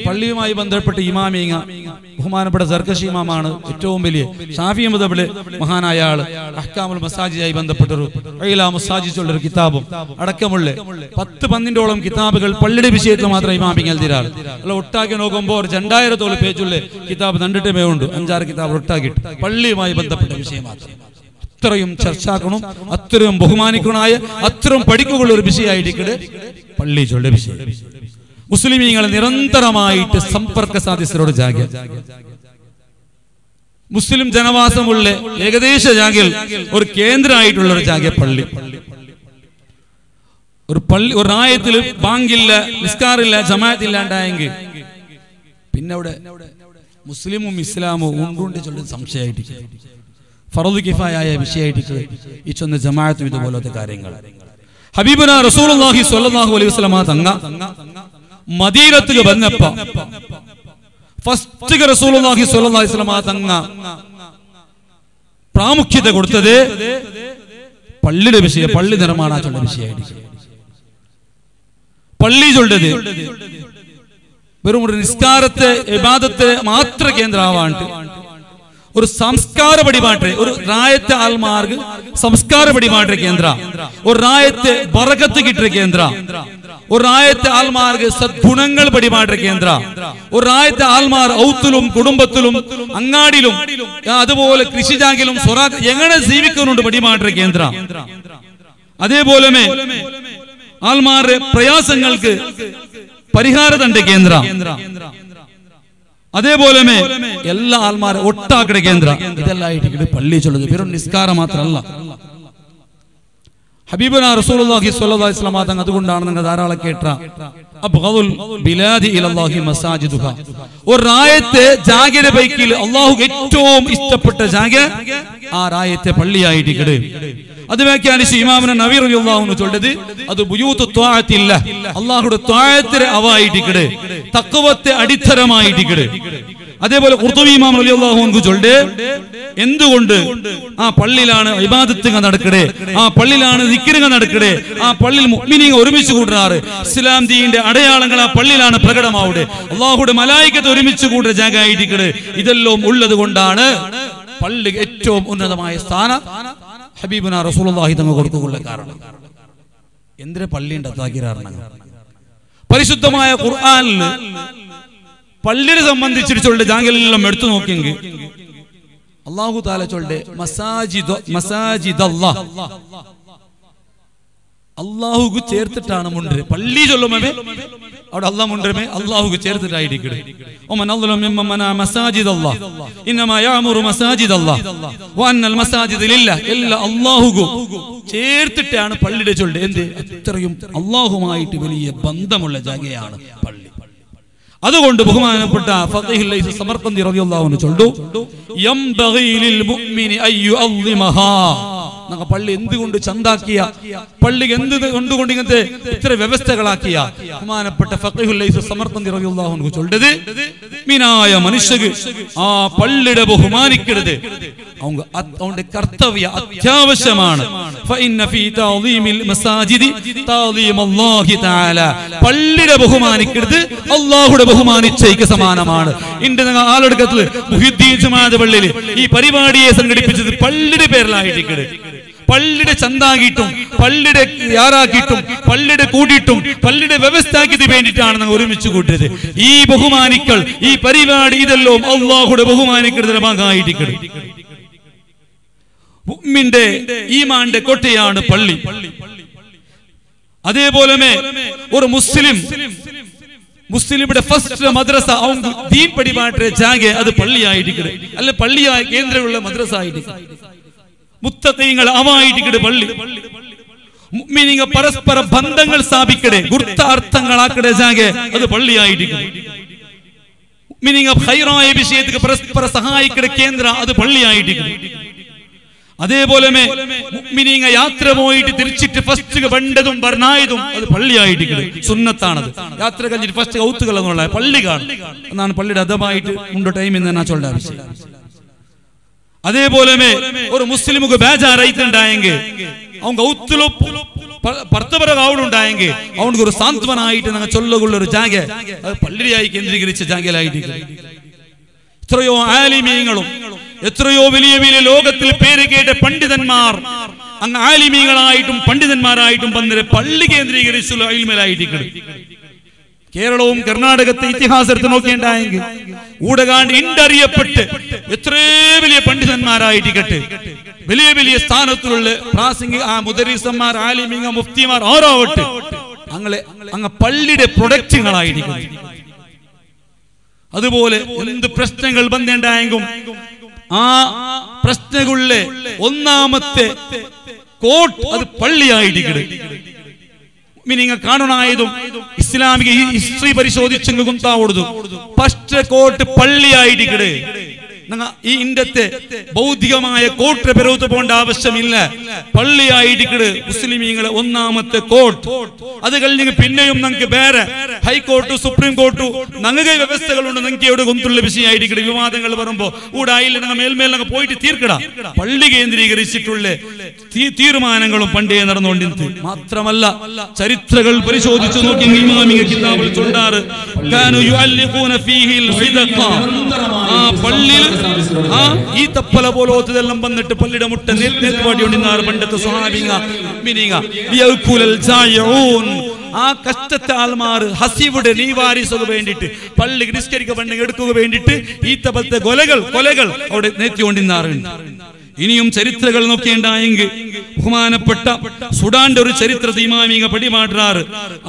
പള്ളിയുമായി ബന്ധപ്പെട്ട് ഇമാമിങ്ങ ബഹുമാനപ്പെട്ട സർക്കശി ഇമാമാണ് ഏറ്റവും വലിയ ഷാഫി മദ്ഹബിലെ മഹാനായ ആള്. അഹ്കാമുൽ മസാജിദുമായി ബന്ധപ്പെട്ടൊരു മുസാജിദുള്ളൊരു കിതാബും അടക്കമുള്ള 10-12 കിതാബുകൾ പള്ളിയുടെ വിഷയത്തിൽ മാത്രം ഇമാമിങ് എഴുതിയാണ്. അല്ല ഒട്ടാക്കി നോക്കുമ്പോൾ ഒരു 2000 പേജുള്ള കിതാബ് കണ്ടിട്ടേ ഉണ്ട്. 5-6 കിതാബ് ഒട്ടാക്കിയിട്ട് പള്ളിയുമായി ബന്ധപ്പെട്ട വിഷയം മാത്രം അത്രയും ചർച്ചാക്കണം, അത്രയും ബഹുമാനിക്കണായ അത്രയും പഠിക്കുള്ള ഒരു വിഷയമായിട്ട് പള്ളി ചൊല്ല വിഷയം. മുസ്ലിമീങ്ങൾ നിരന്തരമായിട്ട് സമ്പർക്ക സാധ്യതയോട് ജാഗ്യ മുസ്ലിം ജനവാസമുള്ള ഏകദേശ ജാഗ്യയിൽ ഒരു കേന്ദ്രമായിട്ടുള്ള ഒരു ജാഗ്യ പള്ളി. ഒരു റായത്തിൽ ബാങ്കില്ല, നിസ്കാറില്ല, ജമാഅത്ത് ഇല്ലാണ്ടായെങ്കിൽ പിന്നെ അവിടെ മുസ്ലിമും ഇസ്ലാമും ഉണ്ടുണ്ട് ചൊല്ലുന്ന സംശയമായിട്ട് ഫർദ് കിഫായ വിഷയമായിട്ട് ഈ ചൊന്ന ജമാഅത്തും ഇതുപോലത്തെ കാര്യങ്ങൾ. ഹബീബുന റസൂലുള്ളാഹി സ്വല്ലല്ലാഹു അലൈഹി വസല്ലമ തങ്ങ മദീനത്തിൽ വന്നപ്പോ ഫസ്റ്റ് റസൂലുള്ളാഹി സ്വല്ലല്ലാഹു അലൈഹി വസല്ലമ തങ്ങ പ്രാമുഖ്യത കൊടുത്തത് പള്ളിയുടെ വിഷയം, പള്ളി നിർമ്മാണത്തിലുള്ള വിഷയമായിട്ട്. പള്ളി ചൊല്ലത് വെറും ഒരു നിസ്കാരത്തെ ഇബാദത്തെ മാത്ര കേന്ദ്രമാവാണ്ട് ഒരു സംസ്കാര പടിപാട്ടെ, ഒരു റായത്തെ ആൽമാർക്ക് സംസ്കാര പടിപാട്ടെ കേന്ദ്ര, ഒരു റായത്തെ ബറകത്ത് കിട്ടിയ കേന്ദ്ര, ഒരു റായത്തെ ആൽമാർക്ക് സദ്ഗുണങ്ങൾ പടിപാട്ടെ കേന്ദ്ര, ഒരു റായത്തെ ആൽമാർ ഔത്തിലും കുടുംബത്തിലും അങ്ങാടിയിലും അതുപോലെ കൃഷിജാകിലും എങ്ങനെ ജീവിക്കുന്നുണ്ട് പടിപാട്ടെ കേന്ദ്ര. അതേപോലെ ആൽമാരുടെ പ്രയാസങ്ങൾക്ക് പരിഹാരതന്റെ കേന്ദ്ര. അതേപോലെ എല്ലാ ആൾമാരെ ഒട്ടാക്കട കേന്ദ്ര. ഇതെല്ലാം പള്ളി ചൊല്ലുന്നത് വെറും നിസ്കാരം മാത്രമല്ല. ഹബീബുന റസൂലുള്ളാഹി സ്വല്ലല്ലാഹു അലൈഹി വസല്ലം തങ്ങൾ അതുകൊണ്ടാണ് നിങ്ങൾ ധാരാളം കേട്ട അബ്ഗദുൽ ബിലാദി ഇലല്ലാഹി മസാജിദുഹാ, ഒരു റായത്തെ ജാഗയുടെ ബൈക്കിൽ അല്ലാഹു ഏറ്റവും ഇഷ്ടപ്പെട്ട ജാഗ ആ റായത്തെ പള്ളിയായിട്ട്. അത് വ്യാഖ്യാനിച്ച് ഇമാമുന നബി റളിയല്ലാഹു അൻഹു ചൊല്ലത് അത് ബുയൂതു ത്വാഅത്തില്ല, അല്ലാഹുവിന്റെ ത്വാഅത്തിന് അവയായിട്ട് തഖ്വത്തെ അടിത്തരമായിട്ട്. അതേപോലെ ഖുർതുബി ഇമാം റളിയല്ലാഹു അൻഹു ചൊല്ല് എന്തുകൊണ്ട് ആ പള്ളിയിലാണ് ഇബാദത്തുകൾ നടക്കണേ, ആ പള്ളിയിലാണ് ദിക്റുകൾ നടക്കണേ, ആ പള്ളിയിൽ മുഅ്മിനീങ്ങൾ ഒരുമിച്ച് കൂടുന്നത്, ഇസ്ലാം ദീനിന്റെ അടയാളങ്ങൾ ആ പള്ളിയിലാണ് പ്രകടമാവുന്നത്, അല്ലാഹുവിന്റെ മലായികത്ത് ഒരുമിച്ച് കൂടുന്ന ജാഗയായിട്ട്. ഇതെല്ലാം ഉള്ളത് കൊണ്ടാണ് പള്ളി ഏറ്റവും ഉന്നതമായ സ്ഥാനം ഹബീബുന റസൂലുള്ളാഹി തങ്ങൾ കൊടുക്കുള്ള കാരണം. എന്തിനാ പള്ളി ഉണ്ടാക്കിയാണ്? പരിശുദ്ധമായ ഖുർആനിൽ പള്ളിയെ സംബന്ധിച്ചിട്ടുള്ള ജാഗെല്ലാം എടുത്തു നോക്കിയെങ്കിൽ അല്ലാഹു തആല ചൊല്ലെ മസാജിദല്ലാഹ് അല്ലാഹുക്ക് ചേർത്തിട്ടാണ് മുണ്ടര്. പള്ളി ചൊല്ലുമേ അവിടെ അല്ലാഹ് മുണ്ടരമേ അല്ലാഹുക്ക് ചേർത്തിട്ടായിരിക്കട്ടെ. ഒമൻ അദ്ലമു മിമ്മൻ മനാ മസാജിദല്ലാഹ് ഇന്നമാ യഅമുറു മസാജിദല്ലാഹ് വഅന്നൽ മസാജിദ ലില്ലാഹ്. എല്ലാ അല്ലാഹുക്ക് ചേർത്തിട്ടാണ് പള്ളിയുടെ ചൊല്ല്. എന്ത് അത്രയും അല്ലാഹുമായിട്ട് വലിയ ബന്ധമുള്ള ജാഗയാണ് പള്ളി. അതുകൊണ്ട് ബഹുമാനപ്പെട്ട ഫഖീഹുൽ ലൈസ് സമർഖന്ദി റളിയല്ലാഹു അൻഹു ചൊല്ലു യംബഗി ലിൽ മുഅ്മിനി അയ്യുഅള്ളിമഹാ. പള്ളി എന്തുകൊണ്ട് ചന്താക്കിയ, പള്ളിക്ക് എന്തുകൊണ്ട് ഇങ്ങനത്തെ ഇത്ര വ്യവസ്ഥകളാക്കിയ ബഹുമാനപ്പെട്ട ഫഖീഹുൽ ലൈസ് സമർഖന്ദി റളിയല്ലാഹു അൻഹു ചൊല്ലത് മുഅ്മിനായ മനുഷ്യക്ക് ആ പള്ളിയുടെ ബഹുമാനിക്കരുത്. അവന്റെ കർത്തവ്യ അത്യാവശ്യമാണ്. ഫഇന്ന ഫീ തഅളീമിൽ മസാജിദി തഅളീമല്ലാഹി തആല. പള്ളിയുടെ ബഹുമാനിക്കരുത് അല്ലാഹുടെ ബഹുമാനിച്ചയ്ക്ക് സമാനമാണ്. ഇന്റെ ആളെടുക്കത്തിൽ മുഹിദ്ദീൻ ജമാഅത്ത് പള്ളിയിൽ ഈ പരിപാടിയെ സംഘടിപ്പിച്ചത് പള്ളിയുടെ പേരിലായിരിക്കരുത്. പള്ളിയുടെ ചന്താക്കിയിട്ടും പള്ളിയുടെ യാറാക്കിയിട്ടും പള്ളിയുടെ കൂടിയിട്ടും പള്ളിയുടെ വ്യവസ്ഥയ്ക്ക് വേണ്ടിയിട്ടാണ് ഞങ്ങൾ ഒരുമിച്ച് കൂട്ടിയത്. ഈ ബഹുമാനിക്കൽ, ഈ പരിപാടി ഇതെല്ലാം അല്ലാഹുടെ ബഹുമാനിക്കുന്നതിന്റെ ഭാഗമായിരിക്കരുത്. മുഅ്മിന്റെ ഈമാന്റെ കോട്ടയാണ് പള്ളി. അതേപോലെ ഒരു മുസ്ലിമിന്റെ ഫസ്റ്റ് മദ്രസ ദീൻ പഠിപ്പാട്ടിന്റെ ജാഗ അത് പള്ളിയായിരിക്കരുത്. അല്ലെ പള്ളിയായ കേന്ദ്രമുള്ള മദ്രസ ആയിരിക്കും. മുത്തഖീങ്ങൾ അവായിരിക്കട്ടെ പള്ളി. മുഅ്മിനീങ്ങ പരസ്പര ബന്ധങ്ങൾ സ്ഥാപിക്കട്ടെ, ഗുരുത്താർത്ഥങ്ങളാക്കട്ടെ ജാഗെ അത് പള്ളിയായിരിക്കും. മുഅ്മിനീങ്ങ ഖൈറായ വിഷയത്തിൽ പരസ്പര സഹായിക്കട്ടെ കേന്ദ്ര അത് പള്ളിയായിരിക്കും. അതേപോലെ മുഅ്മിനീങ്ങ യാത്ര പോയിട്ട് തിരിച്ചിട്ട് ഫസ്റ്റ് ബണ്ടതും ബർനായതും അത് പള്ളിയായിരിക്കും. സുന്നത്താണത്. യാത്ര കഴിഞ്ഞിട്ട് ഫസ്റ്റ് ഔത്തുകൾ എന്നുള്ള പള്ളി കാണും എന്നാണ് പള്ളിയുടെ അദബായിട്ട് ഉണ്ട് ടൈം എന്ന് ഞാൻ ചൊല്ലേണ്ട ആവശ്യം. അതേപോലെ ഒരു മുസ്ലിമുക്ക് ബേജാറായിട്ടുണ്ടായെങ്കിൽ അവൻ ഔത്തിലോ ഭർത്തപരകാവുണ്ടായെങ്കിൽ അവനക്ക് ഒരു സാന്ത്വനായിട്ട് ഞങ്ങൾ ചൊല്ലുള്ള ഒരു ജാഗ അത് പള്ളിയായി കേന്ദ്രീകരിച്ച ജാഗയിലായിരിക്കും. എത്രയോ ആലിമീങ്ങളും എത്രയോ വലിയ വലിയ ലോകത്തിൽ പേര് കേട്ട പണ്ഡിതന്മാർ അങ്ങ് ആലിമീങ്ങളായിട്ടും പണ്ഡിതന്മാരായിട്ടും വന്നിട്ട് പള്ളി കേന്ദ്രീകരിച്ചുള്ള ഇൽമിലായിരിക്കും. കേരളവും കർണാടകത്തെ ഇതിഹാസത്തെ നോക്കിയുണ്ടായെങ്കിൽ ഊടകാണ്ട് ഇണ്ടറിയപ്പെട്ട് എത്രയോ വലിയ പണ്ഡിതന്മാരായിരിക്കട്ടെ, വലിയ വലിയ സ്ഥാനത്തിലുള്ള പ്രാസംഗിക മുദരിസന്മാർ, ആലിമീങ്ങ, മുഫ്തിമാർ ആരോവട്ടെ അങ്ങ് പള്ളിയുടെ പ്രൊഡക്റ്റുകളായിരിക്കും. അതുപോലെ എന്ത് പ്രശ്നങ്ങൾ വന്നിട്ടുണ്ടായെങ്കിലും ആ പ്രശ്നങ്ങളിലെ ഒന്നാമത്തെ കോട്ട് അത് പള്ളിയായിരിക്കും. നിങ്ങൾ കാണണായതും ഇസ്ലാമിക ഹിസ്റ്ററി പരിശോധിച്ചെങ്കും താവൂടുന്നു ഫസ്റ്റ് കോട്ട് പള്ളിയായിരിക്കട്ടെ. ഈ ഇന്ത്യത്തെ ബൗദ്ധികമായ കോട്ട് പെരുത്ത് പോകേണ്ട ആവശ്യമില്ല. പള്ളിയായിരിക്കട്ടെ മുസ്ലിമീങ്ങളെ ഒന്നാമത്തെ കോട്ട്. അത് കഴിഞ്ഞ് പിന്നെയും നമുക്ക് വേറെ ഹൈക്കോർട്ട്, സുപ്രീം കോർട്ട് ഞങ്ങൾക്ക് വ്യവസ്ഥകളുണ്ട്. നിങ്ങൾക്ക് എവിടെ കൊന്തുള്ള വിഷയമായിരിക്കട്ടെ. വിവാദങ്ങൾ വരുമ്പോ ഊടായില്ല ഞങ്ങൾ മേൽമേൽ ഞങ്ങൾ പോയിട്ട് തീർക്കടാ. പള്ളി കേന്ദ്രീകരിച്ചിട്ടുള്ള തീരുമാനങ്ങളും പണ്ടേ നടന്നുകൊണ്ടിരുന്നത്. മാത്രമല്ല ചരിത്രങ്ങൾ പരിശോധിച്ചു നോക്കി പള്ളിയിൽ ഈ തപ്പല പോലോത്തതെല്ലാം വന്നിട്ട് പള്ളിയുടെ മുട്ട നേർപ്പാടിക്കൊണ്ടിരുന്നാറ് പണ്ടത്തെ സ്വഹാബിങ്ങ. ആ കഷ്ടത്തെ ആൾമാർ ഹസീബുടെ നീവാരിസുക വേണ്ടിട്ട് പള്ളി നിസ്കരിക്കപ്പെട്ട് എടുക്കുക വേണ്ടിട്ട് ഈ തപ്പലത്തെ കൊലകൾ അവിടെ നേർത്തിക്കൊണ്ടിരുന്നാറുണ്ട്. ഇനിയും ചരിത്രങ്ങൾ നോക്കിയുണ്ടായെങ്കിൽ ബഹുമാനപ്പെട്ട സുഡാന്റെ ഒരു ചരിത്രത്തെ ഇമാമിക പടിമാറ്റാറ്.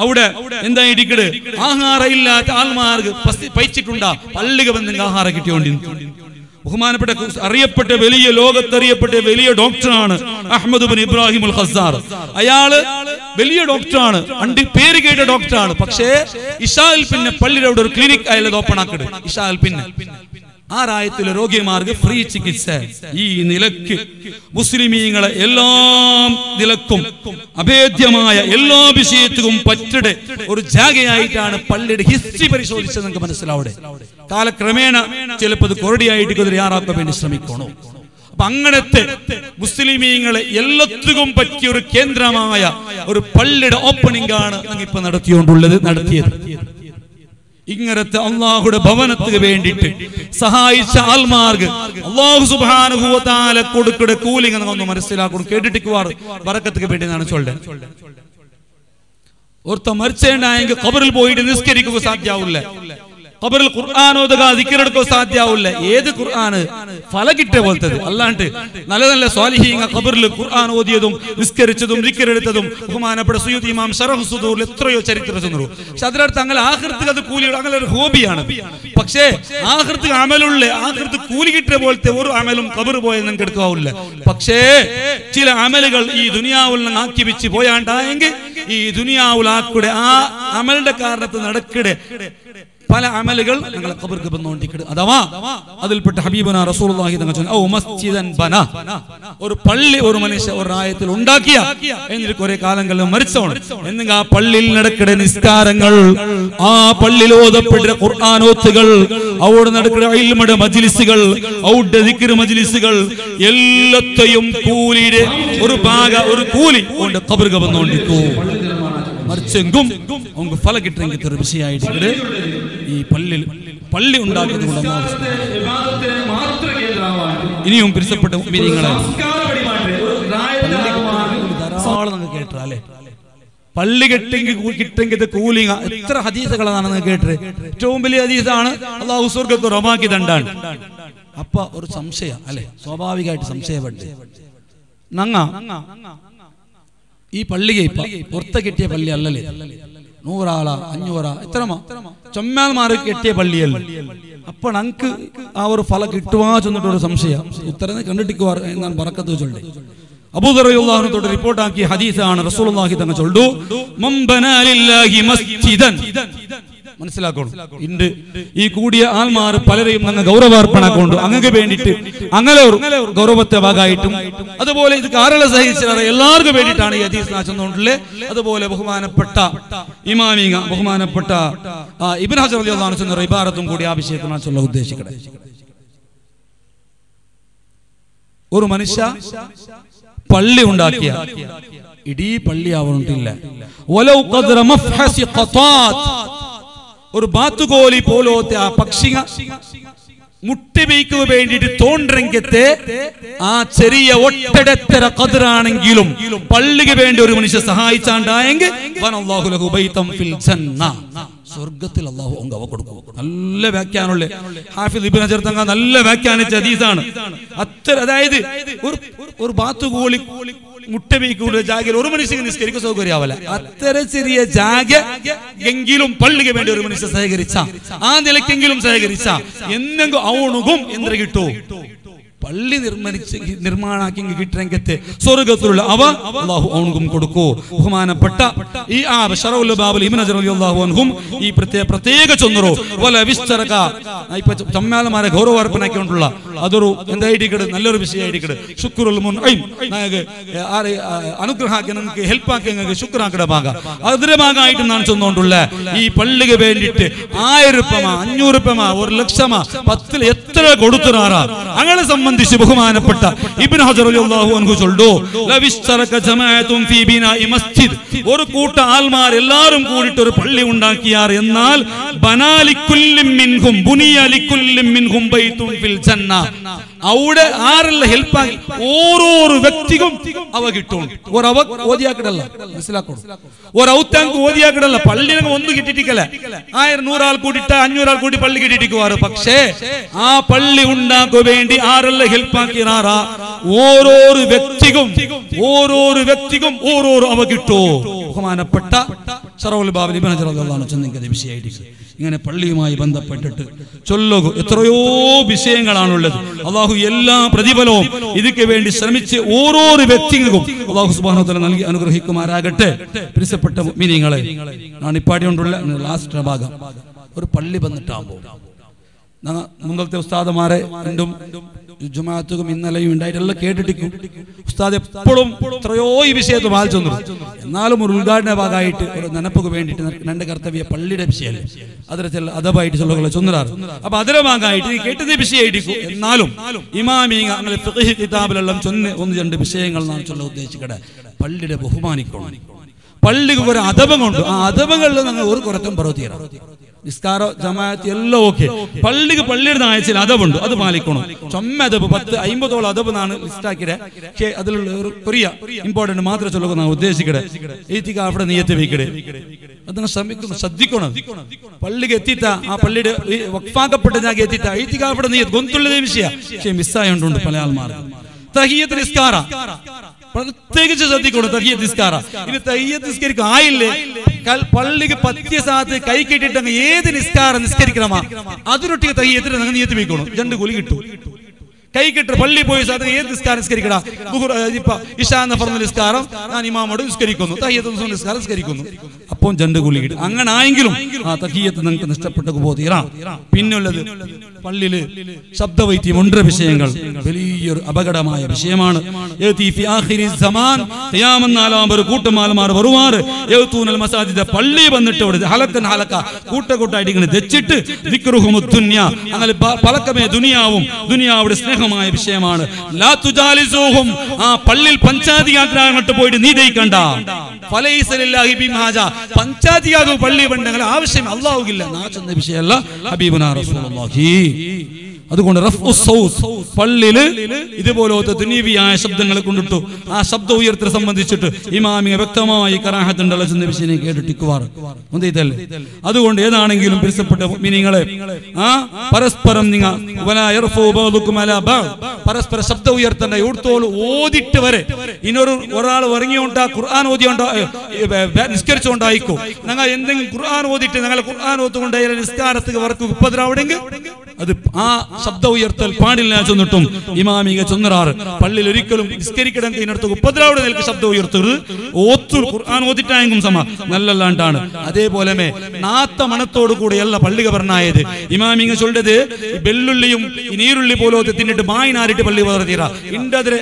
അവിടെ എന്തായിരിക്കട് ആഹാരം ഇല്ലാത്ത ആൾമാർക്ക് പൈച്ചിട്ടുണ്ടാ പള്ളിക ബന്ധങ്ങൾ ആഹാരം കിട്ടിയോണ്ടിരുന്നു. ബഹുമാനപ്പെട്ട അറിയപ്പെട്ട വലിയ ലോകത്തറിയപ്പെട്ട വലിയ ഡോക്ടറാണ് അഹ്മദ് ബിൻ ഇബ്രാഹിം അൽ ഖസാർ. അയാള് വലിയ ഡോക്ടറാണ്, പേര് കേട്ട ഡോക്ടറാണ്. പക്ഷേ ഇഷാൽ പിന്നെ പള്ളിയുടെ അവിടെ ഒരു ക്ലിനിക് അയാൾ ഓപ്പൺ ആക്കട്. ഇഷാൽ പിന്നെ ആ രായത്തിലെ രോഗിമാർക്ക് ഫ്രീ ചികിത്സ. ഈ നിലക്ക് മുസ്ലിമീങ്ങളെ എല്ലാ നിലക്കും അഭേദ്യമായ എല്ലാ വിഷയത്തിലും പറ്റടെ ഒരു ജാഗയായിട്ടാണ് പള്ളിയുടെ ഹിസ്റ്ററി പരിശോധിച്ചത്. നിങ്ങൾക്ക് മനസ്സിലാവിടെ കാലക്രമേണ ചിലപ്പോൾ കൊറടിയായിട്ട് തയ്യാറാക്കാൻ വേണ്ടി ശ്രമിക്കണം. അപ്പൊ അങ്ങനത്തെ മുസ്ലിമീങ്ങളെ എല്ലാത്തിനും പറ്റിയ ഒരു കേന്ദ്രമായ ഒരു പള്ളിയുടെ ഓപ്പണിംഗ് ആണ് ഇപ്പൊ നടത്തിയത്. ഇങ്ങനത്തെ അള്ളാഹുടെ ഭവനത്തിന് വേണ്ടിയിട്ട് സഹായിച്ച ആൾമാർക്ക് അള്ളാഹു സുബ്ഹാനഹു വ തആല കൊടുക്കടെ കൂലിങ് ഒന്ന് മനസ്സിലാക്കണം. കേട്ടിട്ടിക്കുവാർ ബറക്കത്തിന് വേണ്ടി എന്നാണ് ചൊല്ലുന്നത്. ഒരുത്ത മരിച്ചേണ്ടായെങ്കിൽ ഖബറിൽ പോയിട്ട് നിസ്കരിക്കുക സാധ്യാവില്ല, ഖബറിൽ ഖുർആൻ ഓതുക ദിക്റെടുക്കുക സാധ്യാവില്ല. ഏത് ഖുർആന് ഫല കിട്ടിയ പോലത്തത് അല്ലാണ്ട് നല്ല നല്ല സ്വാലിഹീങ്ങ ഖബറിൽ ഖുർആൻ ഓതിയതും നിസ്കരിച്ചതും ദിക്റെടുത്തതും ബഹുമാനപ്പെട്ട സുയൂത്തി ഇമാം ശറഹ് സുദൂറിൽ എത്രയോ ചരിത്രം ചെന്നു. പക്ഷെ അതിനടുത്ത് അങ്ങനെ ആഖിറത്ത് അത് കൂലി, അങ്ങനെ ഒരു ഹോബിയാണ്. പക്ഷേ ആഖിറത്ത് അമലുള്ള ആഖിറത്ത് കൂലി കിട്ടിയ പോലത്തെ ഒരു അമലും ഖബർ പോയത് നിങ്ങൾക്ക് എടുക്കാവില്ല. പക്ഷേ ചില അമലുകൾ ഈ ദുനിയാവിൽ നിന്ന് ആക്കി വെച്ച് പോയാണ്ടായെങ്കിൽ ഈ ദുനിയാവിലാക്കൂടെ ആ അമലിന്റെ കാരണത്ത് നടക്കിടെ പല അമലുകൾ ഞങ്ങളെ ഖബർക്ക് വന്നുകൊണ്ടിരിക്കുന്നത്. അഥവാ അതിൽപ്പെട്ട ഹബീബുനാ റസൂലുള്ളാഹി തങ്ങൾ പറഞ്ഞു, ഔ മസ്ജിദൻ ബന, ഒരു പള്ളി ഒരു മനുഷ്യ ഒരു ആയത്തിൽ ഉണ്ടാക്കിയ എന്നിട്ട് കുറെ കാലങ്ങളിൽ മരിച്ചോണം എന്നെങ്കിൽ ആ പള്ളിയിൽ നടക്കുന്ന നിസ്കാരങ്ങൾ, ആ പള്ളിയിൽ ഓതപ്പെട്ട ഖുർആനോത്തുകൾ, അവിടെ നടക്കുന്ന ഇൽമുടെ മജ്ലിസുകൾ, ഔഡ് ദിക്ർ മജ്ലിസുകൾ എല്ലാത്തെയും കൂലിയുടെ ഒരു ഭാഗ ഒരു കൂലി കൊണ്ട് ഖബർക്ക് വന്നുകൊണ്ടിരിക്കും. മറിച്ചെങ്കും നമുക്ക് ഫല കിട്ടുമെങ്കിൽ ഒരു വിഷയമായിട്ട് ഈ പള്ളി ഉണ്ടാക്കിയത് കൊണ്ട് ഇനിയും പിരിച്ചപ്പെട്ട വിനയങ്ങളെ ധാരാളം നിങ്ങൾക്ക് കേട്ടാലേ പള്ളി കിട്ടെങ്കിൽ കൂലി എത്ര ഹദീസുകളാണ് നിങ്ങൾ കേട്ടത്. ഏറ്റവും വലിയ ഹദീസാണ് അല്ലാഹു സ്വർഗ്ഗത്തിൽ റമാക്കി തണ്ടാണ്. അപ്പൊ ഒരു സംശയം അല്ലെ, സ്വാഭാവികമായിട്ട് സംശയപ്പെട്ട് ഈ പള്ളിയെ പുറത്ത് കെട്ടിയ പള്ളി അല്ലല്ലേ, 100 ആളാ 500 എത്രമാ ചൊമ്മാൽമാർ കെട്ടിയ പള്ളിയല്ല. അപ്പൊ ഞങ്ങൾക്ക് ആ ഒരു ഫല കിട്ടുവാ ചെന്നിട്ടൊരു സംശയം. ഉത്തരം കണ്ടിട്ടിക്കുവാ എന്നാണ് ബറക്കത്ത് ചൊല്ലി അബൂദർ റളിയല്ലാഹു അൻഹു തൊട്ട് റിപ്പോർട്ടാക്കിയ ഹദീസാണ്. റസൂലുള്ളാഹി തങ്ങൾ ചൊല്ലു, മൻ ബനാ ലില്ലാഹി മസ്ജിദൻ. മനസ്സിലാക്കണം, ഇണ്ട് ഈ കൂടിയ ആൾമാർ പലരെയും അങ്ങ് ഗൗരവാർപ്പണക്കൊണ്ട് അങ്ങക്ക് വേണ്ടിയിട്ട് അങ്ങനെ ഒരു ഗൗരവത്തെ ഭാഗമായിട്ടും അതുപോലെ ഇത് കാരള സഹിച്ചാൽ എല്ലാവർക്കും വേണ്ടിയിട്ടാണ് ഈ ഹദീസ് നാശുന്നുണ്ടല്ലേ. അതുപോലെ ബഹുമാനപ്പെട്ട ഇമാമിക ബഹുമാനപ്പെട്ട ഇബ്നു ഹജർ റളിയല്ലാഹു അൻഹു എന്ന ഇബാറത്തും കൂടി ആ വിഷയത്തിനാണ് ചൊല്ലാൻ ഉദ്ദേശിക്കുന്നത്. ഒരു മനുഷ്യ പള്ളി ഉണ്ടാക്കിയ ഇടീ പള്ളി ആവണിട്ടില്ല. വലൗ ഖദ്റ മഫ്ഹസി ഖതാത്, ഒരു ബാത്തുകോലി പോലത്തെ ആ പക്ഷി മുട്ടിവയ്ക്കുക വേണ്ടിയിട്ട് തോണ്ടരംഗത്തെ ആ ചെറിയ ഒട്ടടത്തര ഖദ്റാണെങ്കിലും പള്ളിക്ക് വേണ്ടി ഒരു മനുഷ്യ സഹായിച്ചാണ്ടായെങ്കിൽ വനല്ലാഹു ലഹു ബൈതൻ ഫിൽ ജന്ന, സ്വർഗ്ഗത്തിൽ അല്ലാഹു അവ കൊടുക്കും. നല്ല വ്യാഖ്യാനമുള്ള ഹാഫിദ് ഇബ്നു ഹജർ തങ്ങൾ നല്ല വ്യാഖ്യാനിച്ച ഹദീസാണ്. അതായത് ഒരു ബാത്തുകോലി മുട്ടവയ്ക്കുന്ന ജാഗയിൽ ഒരു മനുഷ്യന് നിസ്കരിക്കുക സൗകര്യമാവല്ല. അത്ര ചെറിയ ജാഗ എങ്കിലും പള്ളിക്ക് വേണ്ടി ഒരു മനുഷ്യൻ സഹകരിച്ച, ആ നിലക്കെങ്കിലും സഹകരിച്ച എന്നെങ്കിലും ഔണുകും എന്ത് കിട്ടൂ, പള്ളി നിർമ്മാണാക്കി കിട്ടരംഗത്തെ സ്വർഗ്ഗത്തിലുള്ള അവ അല്ലാഹു ഔണുകും കൊടുക്കൂ. ബഹുമാനപ്പെട്ട ഈ ശറഉൽ ബാബിൽ ഇബ്നു ഹജർ റളിയല്ലാഹു അൻഹും ഈ പ്രത്യേക ചൊന്നറോ വല വിസ്തറക ഇപ്പോ ചമ്മാലമാരെ ഗൗരവാർപ്പണാക്കിക്കൊണ്ടുള്ള അതൊരു എന്തായിട്ട് നല്ലൊരു വിഷയമായിട്ട് ശുക്റുൽ മുൻഇം അനുഗ്രഹാക്കി നിങ്ങൾക്ക് ഹെൽപ്പാക്കി നിങ്ങൾക്ക് ശുക്രാക്കട ഭാഗ അതിന്റെ ഭാഗമായിട്ട് നാം ചെന്നുകൊണ്ടുള്ള ഈ പള്ളിക്ക് വേണ്ടിയിട്ട് 1000 രൂപമാ 500 രൂപമാ 1 ലക്ഷമാ 10 എത്ര കൊടുത്തുറാറാ അങ്ങനെ സംബന്ധിച്ച് ബഹുമാനപ്പെട്ട ഇബ്നു ഹജർ റളിയല്ലാഹു അൻഹു ചൊല്ലു, ലവിസ്തറക ജമാഅത്തുൻ ഫീ ബിനാഇ മസ്ജിദ്, ഒരു കൂട്ട ആൾമാർ എല്ലാവരും കൂടിയിട്ട് ഒരു പള്ളി ഉണ്ടാക്കിയാർ എന്നാൽ ബനാലിക്കുല്ലിൻ മിൻഹും ബുനിയലിക്കുല്ലിൻ മിൻഹും ബൈതുൻ ഫിൽ ജന്ന, അവിടെ ആരെല്ലാം ഹെൽപ്പാക്കി ഓരോരോ വ്യക്തിക്കും അവ കിട്ടും. ഒരവ ഓതിയാക്കിടല്ല, മനസ്സിലാക്കണം, ഒരൗത്താങ്ക് ഓതിയാക്കിടല്ല, പള്ളിനെ ഒന്ന് കിട്ടിട്ടിക്കല 1000 100 ആൾ കൂടിയിട്ട് 500 ആൾ കൂടി പള്ളി കിട്ടിട്ടിക്കുവാറ്. പക്ഷേ ആ പള്ളി ഉണ്ടാക്കുക വേണ്ടി ആരെല്ലാം ഹെൽപ്പാക്കിയാറാ ഓരോരോ വ്യക്തിക്കും ഓരോരോ അവ കിട്ടൂ. ബഹുമാനപ്പെട്ട ശറഉൽ ബാബിൽ ഇബ്നു ഹജർ റളിയല്ലാഹു അൻഹു ചെന്നിങ്ങനെ വിഷയമായിട്ട് ഇങ്ങനെ പള്ളിയുമായി ബന്ധപ്പെട്ടിട്ട് ചൊല്ലുക എത്രയോ വിഷയങ്ങളാണുള്ളത്. അള്ളാഹു എല്ലാ പ്രതിഫലവും ഇതിക്ക് വേണ്ടി ശ്രമിച്ച് ഓരോരോ വ്യക്തികൾക്കും അള്ളാഹു സുബ്ഹാനഹു വ തആല നൽകി അനുഗ്രഹിക്കുമാറാകട്ടെ. പ്രിയപ്പെട്ട മുഅ്മിനീങ്ങളെ, ഞാൻ ഇപ്പാടികൊണ്ടുള്ള ലാസ്റ്റ് ഭാഗം ഒരു പള്ളി വന്നിട്ടാകുമ്പോൾ മുമ്പത്തെ ഉസ്താദുമാരെ രണ്ടും ജുമാഅത്തും ഇന്നലെയും ഉണ്ടായിട്ടെല്ലാം കേട്ടിട്ടിക്കും. ഉസ്താദ് എപ്പോഴും എത്രയോ ഈ വിഷയത്തെ വായിച്ചു. എന്നാലും ഒരു ഉദ്ഘാടന ഭാഗമായിട്ട് ഒരു നനപ്പൊക്കെ വേണ്ടിയിട്ട് രണ്ട് കർത്തവ്യ പള്ളിയുടെ വിഷയമല്ലേ അതിലെ ചില അതവായിട്ട് ചൊല്ലുകളെ ചൊന്നാറ്. അപ്പൊ അതിലെ ഭാഗമായിട്ട് ഈ കേട്ടത് വിഷയമായിരിക്കും. എന്നാലും ഇമാമിങ്ങ അങ്ങനെ ഫിഖ്ഹ് കിതാബിലെല്ലാം ചൊന്ന് 1-2 വിഷയങ്ങൾ നാം ചൊല്ലാൻ ഉദ്ദേശിക്കട്ടെ. പള്ളിയുടെ ബഹുമാനിക്കണം, പള്ളിക്ക് ഒരു അദബം കൊണ്ട് ആ അദബങ്ങളിൽ നിങ്ങൾ ഒരു കുറച്ചും പ്രവർത്തിക്കണം. നിസ്കാര ജമാഅത്ത് എല്ലാം ഓക്കെ. പള്ളിയുടെ ആഴ്ചയിൽ അതവുണ്ട്, അത് പാലിക്കണം. ചൊമ്മ അതബ് 10-50 അതബ് ലിസ്റ്റാക്കിയത്. പക്ഷേ അതിലുള്ള ഒരു ചെറിയ ഇമ്പോർട്ടന്റ് മാത്രമേ ചൊല്ലുക നാം ഉദ്ദേശിക്കട്ടെ. ഈത്തിക്കാഫ് നിയത്ത് വെക്കട്ടെ, ಅದನ್ನು ശ്രദ്ധിക്കണം. പള്ളിക്ക് എത്തിത്ത ആ പള്ളിയുടെ വഖഫാക്കപ്പെട്ട ജാഗ എത്തിത്ത ഈത്തിക്കാഫിന്റെ നിയത്ത് ഗൊന്തുള്ള വിഷയ പക്ഷേ മിസ്സായോണ്ടുണ്ട് പല ആൾമാർ. തഹിയ്യത്ത് നിസ്കാര പ്രത്യേകിച്ച് ശ്രദ്ധിക്കണം. തഹിയ്യത്ത് നിസ്കാര ഇനി തഹിയ്യത്ത് നിസ്കരിക്കുക ആയില്ലേ, പള്ളിക്ക് പറ്റിയ സാധത്ത് കൈ കെട്ടിട്ട് ഏത് നിസ്കാരം നിസ്കരിക്കണമാ അതിനൊട്ടിക്ക് തഹിയ്യത്തിന് നിങ്ങൾ നിയത്ത് വെക്കണം. 2 കൂലി കിട്ടും. കൈ കെട്ട് പള്ളി പോയി സാധനം ഏത് നിസ്കാരം നിസ്കരിക്കടാ. ഇശാ എന്ന ഫർദ് നിസ്കാരം ഞാൻ ഇമാമോട് നിസ്കരിക്കുന്നു, തഹിയ്യത്ത് നിസ്കാരം നിസ്കരിക്കുന്നു, അപ്പം 2 കൂലി കിട്ടും. അങ്ങനെ ആയെങ്കിലും ആ തഹിയ്യത്ത് നിങ്ങൾക്ക് നഷ്ടപ്പെട്ടു പോതീരാ. പിന്നുള്ളത് പള്ളിയില് ശബ്ദവൈദ്യം ഉണ്ട് വിഷയങ്ങൾ വലിയൊരു അപകടമായ വിഷയമാണ്. കൂട്ടമാലമാർ വരുമാറ് പള്ളി വന്നിട്ട് കൂട്ടക്കൂട്ടായിട്ട് ഇങ്ങനെ തെച്ചിട്ട് അങ്ങനെ പലക്കമേ ദുനിയാവുടെ സ്നേഹമായ വിഷയമാണ്. ആ പള്ളിയിൽ പഞ്ചായത്ത് പോയിട്ട് നീ ദയിക്കണ്ട. പഞ്ചായത്ത് പള്ളി ഉണ്ടെങ്കിൽ ആവശ്യം അല്ലാഹുവില്ല നാച്ചുന്ന വിഷയമല്ല ഹബീബുനാ റസൂലുള്ളാഹി. അതുകൊണ്ട് പള്ളിയില് ഇതുപോലത്തെ ദുനീവിയായ ശബ്ദങ്ങളെ കൊണ്ടിട്ടു ആ ശബ്ദ ഉയർത്തൽ സംബന്ധിച്ചിട്ട് ഇമാമിയ വ്യക്തമായി കറാഹത്തുണ്ടല്ലോ ചെന്ന വിഷയം കേട്ടിട്ടിക്കുവാറ് ഒന്നേതല്ലേ. അതുകൊണ്ട് ഏതാണെങ്കിലും പിരിസപ്പെട്ട മുഅ്മിനീങ്ങളെ ആ പരസ്പരം പരസ്പര ശബ്ദ ഉയർത്തേണ്ട എവിടത്തോളം ഓതിട്ട് വരെ ഇനൊരു ഒരാൾ ഇറങ്ങിയോണ്ടാ ഖുർആൻ ഓതിയോണ്ടാ നിസ്കരിച്ചോണ്ടായിക്കോ ഞങ്ങൾ എന്തെങ്കിലും ഖുർആൻ ഓതിട്ട് ഞങ്ങളെ ഖുർആൻ ഓത്തുകൊണ്ടായ നിസ്കാരത്തിന് വർക്ക് ഉപദ്രവടെങ്കിൽ അത് ആ ശബ്ദ ഉയർത്തൽ പാടില്ല ചെന്നിട്ടും ഇമാമിക ചൊന്നറാറ് പള്ളിയിൽ ഒരിക്കലും നിസ്കരിക്കണം ഇതിനടുത്ത് ഉപദ്രവടെ നിൽക്ക് ശബ്ദം ഉയർത്തരുത്. ഓത്തു ഖുർആൻ ഓതിട്ടായെങ്കിലും സമ നല്ലല്ലാണ്ടാണ്. അതേപോലെ നാത്ത മണത്തോടു കൂടെയല്ല പള്ളിക പറഞ്ഞായത്. ഇമാമിങ്ങ ചൊല്ലത് വെള്ളുള്ളിയും നീരുള്ളി പോലത്തെ തിന്നിട്ട് മായിനാരിട്ട് പള്ളി വളർത്തീറ ഇണ്ടതിരെ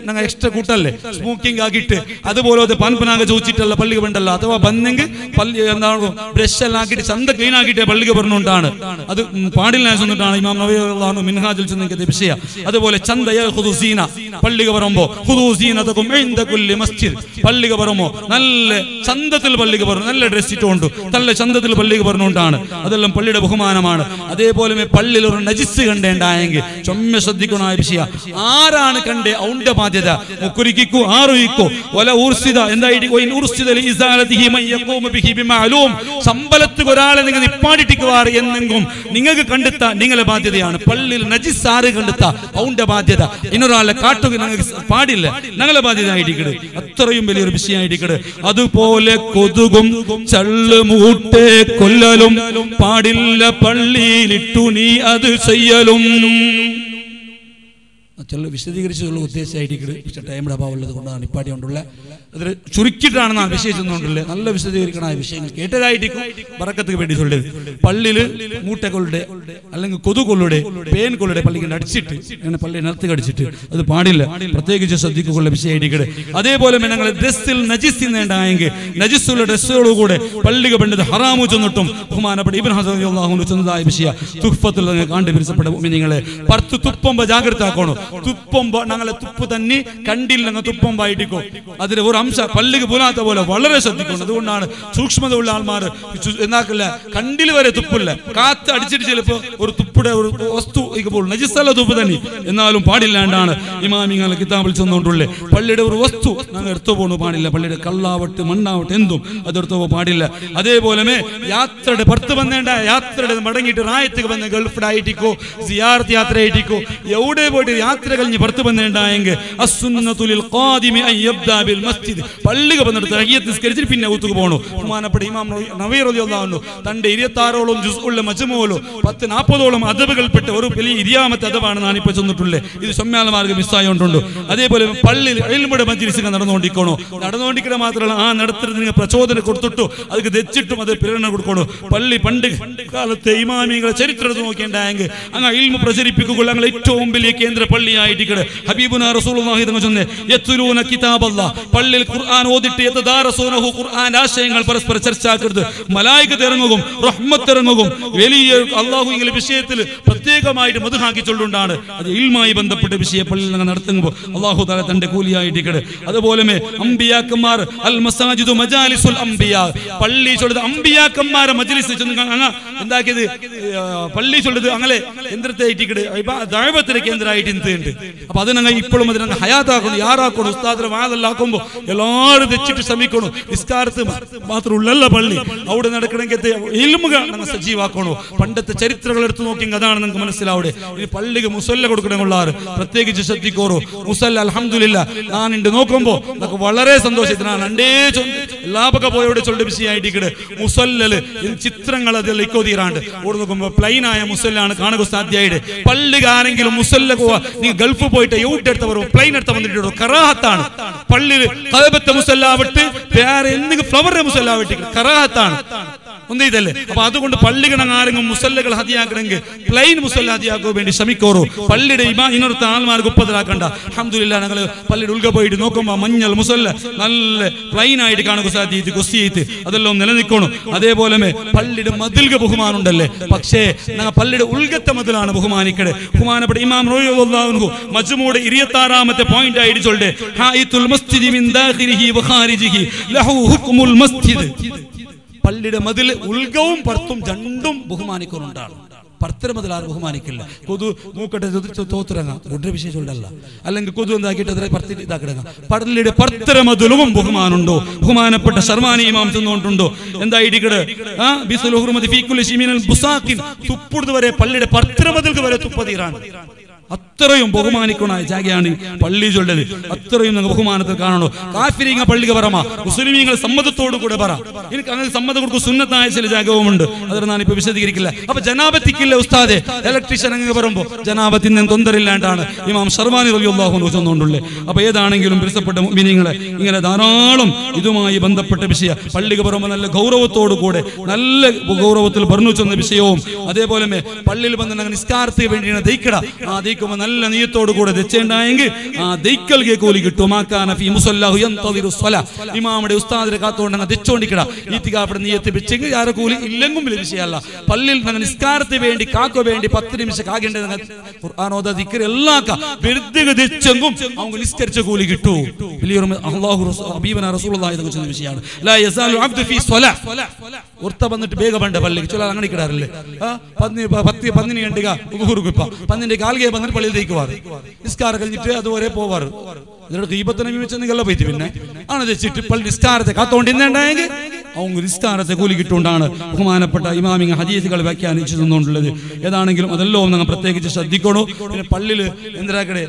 ഞങ്ങൾ എക്സ്ട്രാ കൂട്ടല്ലേ സ്മോക്കിംഗ് ആക്കിയിട്ട് അതുപോലത്തെ പൻപനാക ചോദിച്ചിട്ടല്ല പള്ളിക വേണ്ടല്ല. അഥവാ വന്നെങ്കിൽ പള്ളി എന്താണ് ബ്രഷ് എല്ലാം ആക്കിയിട്ട് ചന്ത ക്ലീൻ ആക്കിയിട്ട് പള്ളിക പറഞ്ഞുകൊണ്ടാണ് അത് പാടില്ല ചെന്നിട്ടാണ് ഇമാം നവവി റളിയല്ലാഹു മിൻഹാജിൽ ചെന്നിട്ട് വിഷയം. അതുപോലെ ചന്തയ ഖുദൂസീന പള്ളിക പറയുമ്പോൾ ഖുദൂസീനതകും ഇൻദ കുല്ലി മസ്ജിദ് പള്ളിക പറയുമ്പോൾ നല്ല ചന്തത്തിൽ പള്ളിക പറഞ്ഞു നല്ല ഡ്രസ് ഇട്ടുകൊണ്ട് നല്ല ചന്തത്തിൽ പള്ളിക പറഞ്ഞുകൊണ്ടാണ്. അതെല്ലാം പള്ളിയുടെ ബഹുമാനമാണ്. അതേപോലെ പള്ളിയിൽ ഒരു നജിസ് കണ്ടേണ്ടായെങ്കിൽ ചൊമ്മ ശ്രദ്ധിക്കണമായ വിഷയം. ആരാണ് കണ്ടേ ഔന്റെ ബാധ്യത മുക്കുരിക്കോ ആറുയിക്കോ വല ഊർസിദ എന്തായിട്ട് സമ്പലത്ത് ഒരാളെ നിങ്ങൾ നിപ്പാടിട്ടിക്കുവാറ് എന്നെങ്കും നിങ്ങൾക്ക് കണ്ടെത്താ നിങ്ങളെ ബാധ്യതയാണ്. പള്ളിയിൽ നജിസ് ആറ് കണ്ടെത്താ ഔന്റെ ബാധ്യത. ഇന്നൊരാളെ കാട്ടുക നിങ്ങൾക്ക് പാടില്ല, ഞങ്ങളെ ബാധ്യത ആയിട്ടിക്കട്. അത്രയും വലിയൊരു വിഷയമായിട്ടിക്കട്. അതുപോലെ കൊതുകും ചള്ളു മൂട്ടെ കൊല്ലലും പാടില്ല പള്ളിയിലിട്ടു നീ അത് ചെയ്യലും. ചില വിശദീകരിച്ചുള്ള ഉദ്ദേശമായിട്ട് പക്ഷെ ടൈമിന്റെ അഭാവം ഉള്ളത് കൊണ്ടാണ് നിപ്പാടി കൊണ്ടുള്ള അതിൽ ചുരുക്കിയിട്ടാണ് നാം വിശേഷിച്ചുകൊണ്ടുള്ള നല്ല വിശദീകരിക്കണമായ വിഷയങ്ങൾ കേട്ടതായിരിക്കും ബറക്കത്തിന് വേണ്ടി ചൊല്ലത്. പള്ളിയിൽ മൂട്ടകളുടെ അല്ലെങ്കിൽ കൊതുകൊള്ളുടെ പേൻകൊള്ളുടെ പള്ളിക്ക് അടിച്ചിട്ട് അങ്ങനെ പള്ളി നിലത്ത് കടിച്ചിട്ട് അത് പാടില്ല, പ്രത്യേകിച്ച് ശ്രദ്ധിക്കുള്ള വിഷയമായിരിക്കട്ടെ. അതേപോലെ ഞങ്ങൾ ഡ്രസ്സിൽ നജിസ് നേണ്ടായെങ്കിൽ നജിസുള്ള ഡ്രസ്സുകളോടുകൂടെ പള്ളിക പണ്ടത് ഹറാമു ചെന്നിട്ടും ബഹുമാനപ്പെട്ട ഇബ്നു ഹസൻ റളിയല്ലാഹു ചെന്നതായ വിഷയ തുഫ്ഫത്തിൽ കണ്ടു പിരിച്ചപ്പെട്ട മുഅ്മിനീങ്ങളെ പർത്ത് തുപ്പുമ്പോ ജാഗ്രത ആക്കണം. തുപ്പുമ്പോ ഞങ്ങളെ തുപ്പ് തന്നെ കണ്ടില്ല തുപ്പുമ്പായിട്ടിക്കോ അതിൽ ഒരു അംശം പള്ളിക്ക് പോലാത്ത പോലെ വളരെ ശ്രദ്ധിക്കണം. അതുകൊണ്ടാണ് സൂക്ഷ്മത ഉള്ള ആൾമാർ എന്നാക്കില്ല കണ്ടിൽ വരെ തുപ്പില്ല. കാത്ത് അടിച്ചിട്ട് ചിലപ്പോ ഒരു തുപ്പിടെ ഒരു വസ്തു നജിസ്സല്ല തുപ്പ് തന്നെ എന്നാലും പാടില്ലാണ്ടാണ് ഇമാമിങ്ങളെ കിതാബിൽ ചെന്നുകൊണ്ടുള്ളേ. പള്ളിയുടെ ഒരു വസ്തു ഞങ്ങൾ എടുത്തു പോകണു പാടില്ല. പള്ളിയുടെ കള്ളാവട്ട് മണ്ണാവട്ടെ എന്തും അതെടുത്തു പോ പാടില്ല. അതേപോലെ യാത്രയുടെ പുറത്ത് വന്നേണ്ട യാത്രയുടെ മടങ്ങിയിട്ട് റായത്തേക്ക് വന്ന ഗൾഫിലായിട്ടിക്കോ സിയാറത്ത് യാത്ര ആയിട്ടിക്കോ എവിടെ പോയിട്ട് യാത്ര കഴിഞ്ഞ് പുറത്ത് വന്നേണ്ടായെങ്കിൽ പള്ളിക വന്നിട്ട് തഹിയ്യത്ത് നിസ്കരിച്ചിട്ട് പിന്നെ ഊത്തുക്ക് പോകണു. ബഹുമാനപ്പെട്ട ഇമാം നവവി റളിയല്ലാഹു അൻഹു തന്റെ 26ഓളം ജുസ്ഉള്ള മജ്മുഅലോ 10-40ഓളം അദബുകൾപ്പെട്ട ഒരു വലിയ ഇരിയാമത്തെ അദബാണ് ഞാൻ ഇപ്പോൾ ചെന്നിട്ടുള്ളത്. ഇത് സമ്മാന മാർഗ്ഗം മിസ്സായോണ്ടുണ്ട്. അതേപോലെ പള്ളിയിൽ ഇൽമുടെ മജ്ലിസ് നടന്നുകൊണ്ടിരിക്കണ മാത്രമല്ല ആ നടത്തുന്നതിന് പ്രചോദനം കൊടുത്തിട്ടു അത് തെച്ചിട്ടും അത് പ്രേരണ കൊടുക്കണു. പള്ളി പണ്ട് കാലത്തെ ഇമാമികളെ ചരിത്രം നോക്കിയിട്ടുണ്ടായെങ്കിൽ അങ്ങ് ഇൽമു പ്രചരിപ്പിക്കുക ഞങ്ങൾ ഏറ്റവും വലിയ കേന്ദ്ര പള്ളി പള്ളിയായിട്ട് ഹബീബുനാ റസൂലുള്ളാഹി തങ്ങൾ ചൊന്നേ യത്ലൂന കിതാബല്ലാഹ് പള്ളിയിൽ ഖുർആൻ ഓതിട്ട് യതദാറസൂനഹു ഖുർആൻ ആശയങ്ങൾ പരസ്പരം ചർച്ചയാക്കരുത് മലായികത്ത് ഇറങ്ങും റഹ്മത്ത് ഇറങ്ങും വലിയ അല്ലാഹു ഈ വിഷയത്തിൽ പ്രത്യേകമായിട്ട് മദ്ഹാക്കിച്ചുകൊണ്ടാണ് അത് ഇൽമായി ബന്ധപ്പെട്ട വിഷയം പള്ളിയിൽ നിങ്ങൾ നടത്തുമ്പോൾ അല്ലാഹു തആല തന്റെ കൂലിയായിട്ട് അതുപോലെ അംബിയാക്കന്മാർ അൽ മസാജിദു മജാലിസുൽ അംബിയാ പള്ളി ചൊല്ലത് അംബിയാക്കന്മാരെ മജ്ലിസ് എന്താക്കിയത് പള്ളി ചൊല്ലത് അങ്ങനെ കേന്ദ്രത്തെ ദഅവത്തിന്റെ കേന്ദ്രമായിട്ട് ഉണ്ട് അപ്പൊ അത് ഞങ്ങൾ ഇപ്പോഴും അതിനെ ഹയാത്താക്കണം യാറാക്കണം ഉസ്താദിനെ വാദല്ലാക്കുമ്പോൾ എല്ലാവരും തെച്ചിട്ട് ശ്രമിക്കണം നിസ്കാരത്ത് മാത്രമുള്ള പള്ളി അവിടെ നടക്കണമെങ്കിൽ ഇൽമുകൾ ഞങ്ങൾ സജീവാക്കണോ പണ്ടത്തെ ചരിത്രങ്ങൾ എടുത്തു നോക്കിയെങ്കിൽ അതാണ് നിങ്ങൾക്ക് മനസ്സിലാവിടെ ഈ പള്ളിക്ക് മുസല്ല കൊടുക്കണമെന്നുള്ളവർ പ്രത്യേകിച്ച് ശ്രദ്ധിക്കോറോ മുസല്ല അൽഹംദുലില്ലാ ഞാൻ ഉണ്ട് നോക്കുമ്പോൾ നമുക്ക് വളരെ സന്തോഷത്തിനാണ് രണ്ടേ എല്ലാ പക്ക പോയോടെ ചൊല്ലിട്ട് വിഷയമായിട്ട് മുസല്ലല് ചിത്രങ്ങൾ അതെല്ലാം ഇക്കോതീരാണ്ട് ഓടി നോക്കുമ്പോൾ പ്ലെയിനായ മുസല്ലാണ് കാണുക സാധ്യമായിട്ട് പള്ളിക്കാരെങ്കിലും മുസല്ല പോവാ നീ ഗൾഫ് പോയിട്ട് യൂട്ട് എടുത്തവരോ പ്ലെയിൻ എടുത്ത വന്നിട്ടോ കറാഹത്താണ് പള്ളിയിൽ കഅബത്തെ മുസല്ലാവിട്ട് വേറെ എന്തെങ്കിലും ഫ്ലവറിന്റെ മുസല്ലാവിട്ട് കറാഹത്താണ് ഒന്നേ ഇതല്ലേ അപ്പൊ അതുകൊണ്ട് പള്ളികൾ ആരെങ്കിലും മുസല്ലകൾ ഹദിയാക്കണമെങ്കിൽ പ്ലെയിൻ മുസല്ല ഹദിയാക്കാൻ വേണ്ടി ശ്രമിക്കോറോ പള്ളിയുടെ ഇന്നത്തെ ആൾമാർക്ക് ഒപ്പത്തിലാക്കണ്ട അൽഹംദുലില്ലാ ഞങ്ങൾ പള്ളിയുടെ ഉൾഗ പോയിട്ട് നോക്കുമ്പോൾ മഞ്ഞൾ മുസല്ല നല്ല പ്ലെയിൻ ആയിട്ട് കാണുക സാധ്യത കൊസ്തിയിട്ട് അതെല്ലാം നിലനിൽക്കണം അതേപോലെ പള്ളിയുടെ മതിൽക്ക് ബഹുമാനം ഉണ്ടല്ലേ പക്ഷേ ഞങ്ങൾ പള്ളിയുടെ ഉൾഗത്തെ മതിലാണ് ബഹുമാനിക്കടെ ബഹുമാനപ്പെട്ട ഇമാം റളിയല്ലാഹു അൻഹു മജ്മൂഅയുടെ 26ാമത്തെ പോയിന്റ് ആയിട്ട് ചൊല്ലെ ഹായിത്തുൽ മസ്ജിദി മിൻ ദാഖിലിഹി വഖാരിജിഹി ലഹു ഹുക്മുൽ മസ്ജിദ് പള്ളിയുടെ മതിൽ ഉൾഗവും പുറത്തും രണ്ടും ബഹുമാനിക്കുന്നുണ്ടാണ് പർത്തര മുതൽ ആരും ബഹുമാനിക്കില്ല കൊതു മൂക്കട്ടെ തോത്തിറങ്ങാം ഒരു വിഷയം ചൊല്ലല്ല അല്ലെങ്കിൽ കൊതു എന്താക്കിയിട്ട് അതിനെ പറത്തി ഇതാക്കിടങ്ങാം പള്ളിയുടെ പർത്തര മുതലും ബഹുമാനുണ്ടോ ബഹുമാനപ്പെട്ട ശർമാനി ഇമാം ചെന്നുകൊണ്ടുണ്ടോ എന്തായിട്ടിക്കട് തുപ്പുടുത് വരെ പള്ളിയുടെ പർത്തര മുതൽക്ക് വരെ തുപ്പതീരാണ് അത്രയും ബഹുമാനിക്കണ ജാഗയാണ് പള്ളി ചൊല്ലത് അത്രയും നിങ്ങൾ ബഹുമാനത്തിൽ കാണണോ കാഫിരിങ്ങൾ പള്ളിക്ക് പറമ മുസ്ലിമീങ്ങൾ സമ്മതത്തോടു കൂടെ പറ എനിക്ക് അങ്ങനെ സമ്മതം കൊടുക്കും സുന്നത്തായ ചില ജാഗവുമുണ്ട് അതിന് ഞാനിപ്പോ വിശദീകരിക്കില്ല അപ്പൊ ജനാബത്തിക്കില്ല ഉസ്താദെ ഇലക്ട്രീഷ്യൻ അങ്ങനെ പറയുമ്പോൾ ജനാബത്തിന് തൊന്തരില്ലാണ്ടാണ് ഇമാം ശർവാനി റളിയല്ലാഹു അൻഹു ചെന്നുകൊണ്ടുള്ളേ അപ്പൊ ഏതാണെങ്കിലും പ്രിയപ്പെട്ട മുഅ്മിനീങ്ങളെ ഇങ്ങനെ ധാരാളം ഇതുമായി ബന്ധപ്പെട്ട വിഷയം പള്ളിക്ക് പറയുമ്പോൾ നല്ല ഗൗരവത്തോടു കൂടെ നല്ല ഗൗരവത്തിൽ പറഞ്ഞു ചെന്ന വിഷയവും അതേപോലെ പള്ളിയിൽ വന്ന് നിസ്കാരത്തിന് വേണ്ടിയാണ് ദൈക്കട ആ ദൈക്കുമ്പോൾ നല്ല നീയത്തോടു കൂടെ ദച്ചേണ്ടായെങ്കിൽ ആ ദൈക്കൽക്ക് കൂലി കിട്ടും ഇമാമുടെ ഉസ്താദിനെ കാത്തോണ്ട് ദച്ചോണ്ടിക്കട ഈത്തിക്കാപ്പടെ നീയത്ത് വെച്ചെങ്കിൽ ആരെ കൂലി ഇല്ലെങ്കിലും വലിയ വിഷയമല്ല പള്ളിയിൽ നിസ്കാരത്തിന് വേണ്ടി കാക്കോ വേണ്ടി 10 നിമിഷം കാകേണ്ടത് ഖുർആനോദ ദിക്ർ എല്ലാ വെറുതെ ദച്ചെങ്കും അവൻ നിസ്കരിച്ച കൂലി കിട്ടൂ വലിയൊരു അല്ലാഹു ഹബീബന റസൂലുള്ളാഹി തങ്ങൾ ചെന്ന വിഷയമാണ് ലാ യസാലു അബ്ദു ഫീ സ്വലാ ഉർത്ത വന്നിട്ട് വേഗം പണ്ട് പള്ളിക്ക് ചൊല്ലാൻ അങ്ങനെ കിടാറില്ലേ 10 ഗണ്ടിക പന്നിന്റെ കാൽകെ വന്നിട്ട് പള്ളിയിൽ തേക്കുവാറ് നിസ്കാരം കഴിഞ്ഞിട്ട് അതുവരെ പോവാറ് ഇതിലൂടെ ദീപത്തിനെ വിമിച്ചെന്നില്ല പോയിട്ട് പിന്നെ ആണ് വെച്ചിട്ട് പള്ളി നിസ്കാരത്തെ കാത്തോണ്ടിന്നുണ്ടായെങ്കിൽ அவங்க നിസ്കാരത്തെ കൂലി കിട്ടുകൊണ്ടാണ് ബഹുമാനപ്പെട്ട ഇമാമിങ്ങൾ ഹദീസുകൾ വ്യാഖ്യാനിച്ചു തന്നുകൊണ്ടുള്ളത് ഏതാണെങ്കിലും അതെല്ലാം നിങ്ങൾ പ്രത്യേകിച്ച് ശ്രദ്ധിക്കണോ പിന്നെ പള്ളിയിൽ എന്തിനാക്കടെ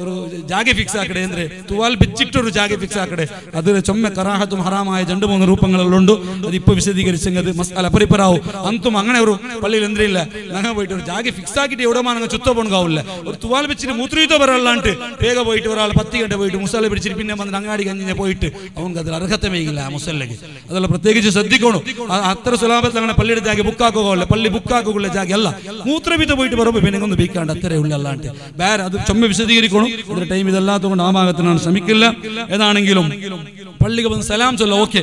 ഒരു ജാഗ ഫിക്സ് ആക്കടെ എന്തിന് തുവാൽ വെച്ചിട്ടൊരു ജാഗ ഫിക്സ് ആക്കടെ അത് ചൊമ്മ കറാഹത്തും ഹറാമായ 2-3 രൂപങ്ങളുണ്ട് അതിപ്പോ വിശദീകരിച്ചത് മസാല പരിപ്പറാവും അന്തും അങ്ങനെ ഒരു പള്ളിയിൽ എന്തിനില്ല ഞങ്ങൾ പോയിട്ട് ഒരു ജാഗ ഫിക്സ് ആക്കിയിട്ട് എവിടെയാണ് ഞങ്ങൾ ചുത്ത പോകാവില്ല ഒരു തുവാൽ വെച്ചിട്ട് മൂത്രീത്തോ പറയാണ്ട് വേഗം പോയിട്ട് ഒരാൾ 10 ഗണ്ട പോയിട്ട് മുസല്ല പിടിച്ചിട്ട് പിന്നെ വന്നിട്ട് അങ്ങാടി കഞ്ഞിനെ പോയിട്ട് അവർക്ക് അതിൽ അർഹതമേയില്ല ആ മുസല്ലക്ക് അതെല്ലാം പ്രത്യേകിച്ച് ശ്രദ്ധിക്കണം അത്ര സുലാഭത്തിൽ അങ്ങനെ പള്ളിയുടെ ജാഗ ബുക്കാക്കുകയല്ല പള്ളി ബുക്കാക്കുള്ള ജാഗ അല്ല മൂത്രവിധ പോയിട്ട് പറയുമ്പോൾ പിന്നെ ഒന്ന് ബീക്കാണ്ട് അത്രേ ഉള്ള അല്ലാണ്ട് വേറെ അത് ചുമ വിശദീകരിക്കണം ഒരു ടൈം ഇതല്ലാത്തതുകൊണ്ട് ആ ഭാഗത്തിനാണ് ശ്രമിക്കില്ല ഏതാണെങ്കിലും പള്ളിക്ക് വന്ന് സലാം ചൊല്ല ഓക്കെ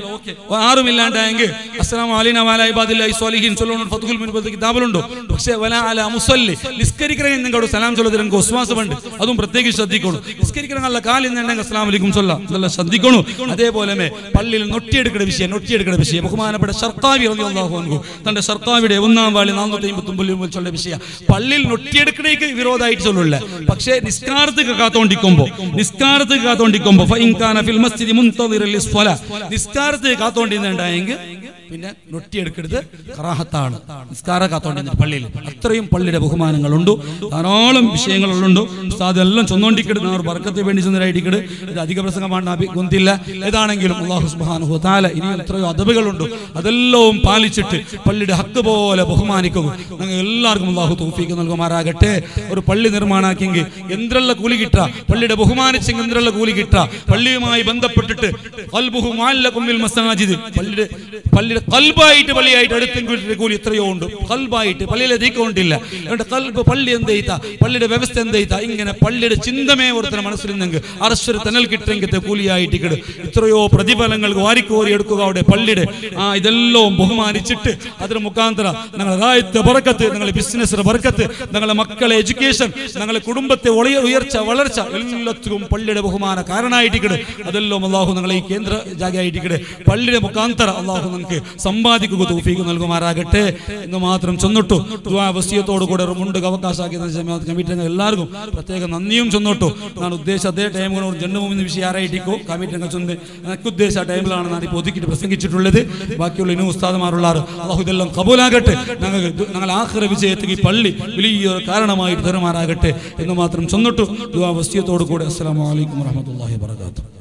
ആരുമില്ലാണ്ടായെങ്കിൽ അസ്സലാമു അലൈനാ വഅലാ ഇബാദില്ലാഹി സ്വാലിഹീൻ ചൊല്ലണം ഫത്ഹുൽ മുൻബദ് കിതാബിലുണ്ട് പക്ഷേ വലാ അലാ മുസല്ലി നിസ്കരിക്കണമെങ്കിൽ നിങ്ങളോട് സലാം ചൊല്ലതിൽ എനിക്ക് വിശ്വാസമുണ്ട് അതും പ്രത്യേകിച്ച് ശ്രദ്ധിക്കണം നിസ്കരിക്കണമെന്നുള്ള കാലിൽ നിന്നുണ്ടെങ്കിൽ അസ്സലാമു അലൈക്കും ചൊല്ലാം ഇതെല്ലാം ശ്രദ്ധിക്കണം അതേപോലെ പള്ളിയിൽ നൊട്ടിയെടുക്കുന്ന വിഷയം ബഹുമാനപ്പെട്ട ശർത്താവി റളിയല്ലാഹു അൻഹു തന്റെ ശർത്താവിയുടെ 1-ാം വാളി 459 ചൊല്ല വിഷയം പള്ളിയിൽ നൊട്ടിയെടുക്കണേക്ക് വിരോധമായിട്ട് ചൊല്ലില്ല പക്ഷേ നിസ്കാരത്തേക്ക് കാത്തോണ്ടിക്കുമ്പോ ഫഇൻ കാന ഫിൽ മസ്ജിദി മുൻതദിറൻ ലിസ്വലാ നിസ്കാരത്തേക്ക് കാത്തോണ്ടിന്നുണ്ടായെങ്കിൽ പിന്നെ നൊട്ടിയെടുക്കരുത് കറാഹത്താണ് നിസ്കാര കാത്തോണ്ടിരുന്ന പള്ളിയിൽ അത്രയും പള്ളിയുടെ ബഹുമാനങ്ങളുണ്ട് ധാരാളം വിഷയങ്ങളുണ്ട് അതെല്ലാം ചൊന്നോണ്ടിക്കട് നാർ ബർക്കത്തിന് വേണ്ടി ചെന്നരായിട്ടിക്കട് ഇത് അധിക പ്രസംഗമാണ് ഗുന്തില്ല ഏതാണെങ്കിലും അല്ലാഹു സുബ്ഹാനഹു വ തആല ഇനി എത്രയോ അദബുകളുണ്ട് അതെല്ലാം പാലിച്ചിട്ട് പള്ളിയുടെ ഹക്ക് പോലെ ബഹുമാനിക്കുക ഞങ്ങൾ എല്ലാവർക്കും അല്ലാഹു തൗഫീഖ് നൽകുമാറാകട്ടെ ഒരു പള്ളി നിർമ്മാണാക്കിയെങ്കിൽ എന്തെല്ലാം കൂലി കിട്ടാ പള്ളിയുടെ ബഹുമാനിച്ചെങ്കിൽ എന്തെല്ലാം കൂലി കിട്ടാ പള്ളിയുമായി ബന്ധപ്പെട്ടിട്ട് ഖൽബുഹു മുഅല്ലഖും ബിൽ മസാജിദ് പള്ളിയുടെ പള്ളി കൽബായിട്ട് പള്ളിയായിട്ട് അടുത്തും കൂലി എത്രയോ ഉണ്ട്. കൽബായിട്ട് പള്ളിയിലെ തീക്കൊണ്ടില്ല. അതുകൊണ്ട് കൽബ് പള്ളി എന്ത് ചെയ്താ, പള്ളിയുടെ വ്യവസ്ഥ എന്ത് ചെയ്താ, ഇങ്ങനെ പള്ളിയുടെ ചിന്തമേ ഓർത്തന മനസ്സിലെങ്കിൽ അറശ്വര തനൽ കിട്ടെങ്കിത്തെ കൂലിയായിട്ട് കിട് എത്രയോ പ്രതിഫലങ്ങൾ വാരിക്കോരി എടുക്കുക. അവിടെ പള്ളിയുടെ ഇതെല്ലാം ബഹുമാനിച്ചിട്ട് അതിന് മുഖാന്തര ഞങ്ങളുടെ റായത്തെ ബർക്കത്ത്, ഞങ്ങളുടെ ബിസിനസ്സിന്റെ ബർക്കത്ത്, ഞങ്ങളുടെ മക്കളെ എഡ്യൂക്കേഷൻ, ഞങ്ങളുടെ കുടുംബത്തെ ഉയർച്ച വളർച്ച എല്ലാത്തിനും പള്ളിയുടെ ബഹുമാന കാരണമായിട്ടിക്കട്. അതെല്ലാം അള്ളാഹു ഞങ്ങളെ ഈ കേന്ദ്ര ജാഗയായിട്ടിക്കട് പള്ളിയുടെ മുഖാന്തര അള്ളാഹു നമുക്ക് സമ്പാദിക്കുക തൗഫീഖ് നൽകുമാറാകട്ടെ എന്ന് മാത്രം ചൊന്നിട്ടു ദുആ വസിയത്തോടു കൂടെ മുണ്ട് അവകാശമാക്കിയ ജമാഅത്ത് കമ്മിറ്റി എല്ലാവർക്കും പ്രത്യേകം നന്ദിയും ചൊന്നിട്ടു. ഞാൻ ഉദ്ദേശിച്ച അതേ ടൈം ജന്മഭൂമി വിഷയം ആരായിട്ടിക്കോ കമ്മിറ്റി അംഗം ചൊന്ന് എനിക്ക് ഉദ്ദേശിച്ച ടൈമിലാണ് ഞാൻ ഇപ്പോൾ ഒതുക്കിയിട്ട് പ്രസംഗിച്ചിട്ടുള്ളത്. ബാക്കിയുള്ള ഇനി ഉസ്താദുമാരുള്ള അള്ളാഹു ഇതെല്ലാം കബൂലാകട്ടെ. ഞങ്ങൾ ആഖിറ വിജയത്തിൽ ഈ പള്ളി വലിയൊരു കാരണമായിട്ട് തരുമാറാകട്ടെ എന്ന് മാത്രം ചൊന്നിട്ടു ദുആ വസിയത്തോടു കൂടെ. അസ്സലാമു അലൈക്കും വറഹ്മത്തുള്ളാഹി വബറകാതുഹു.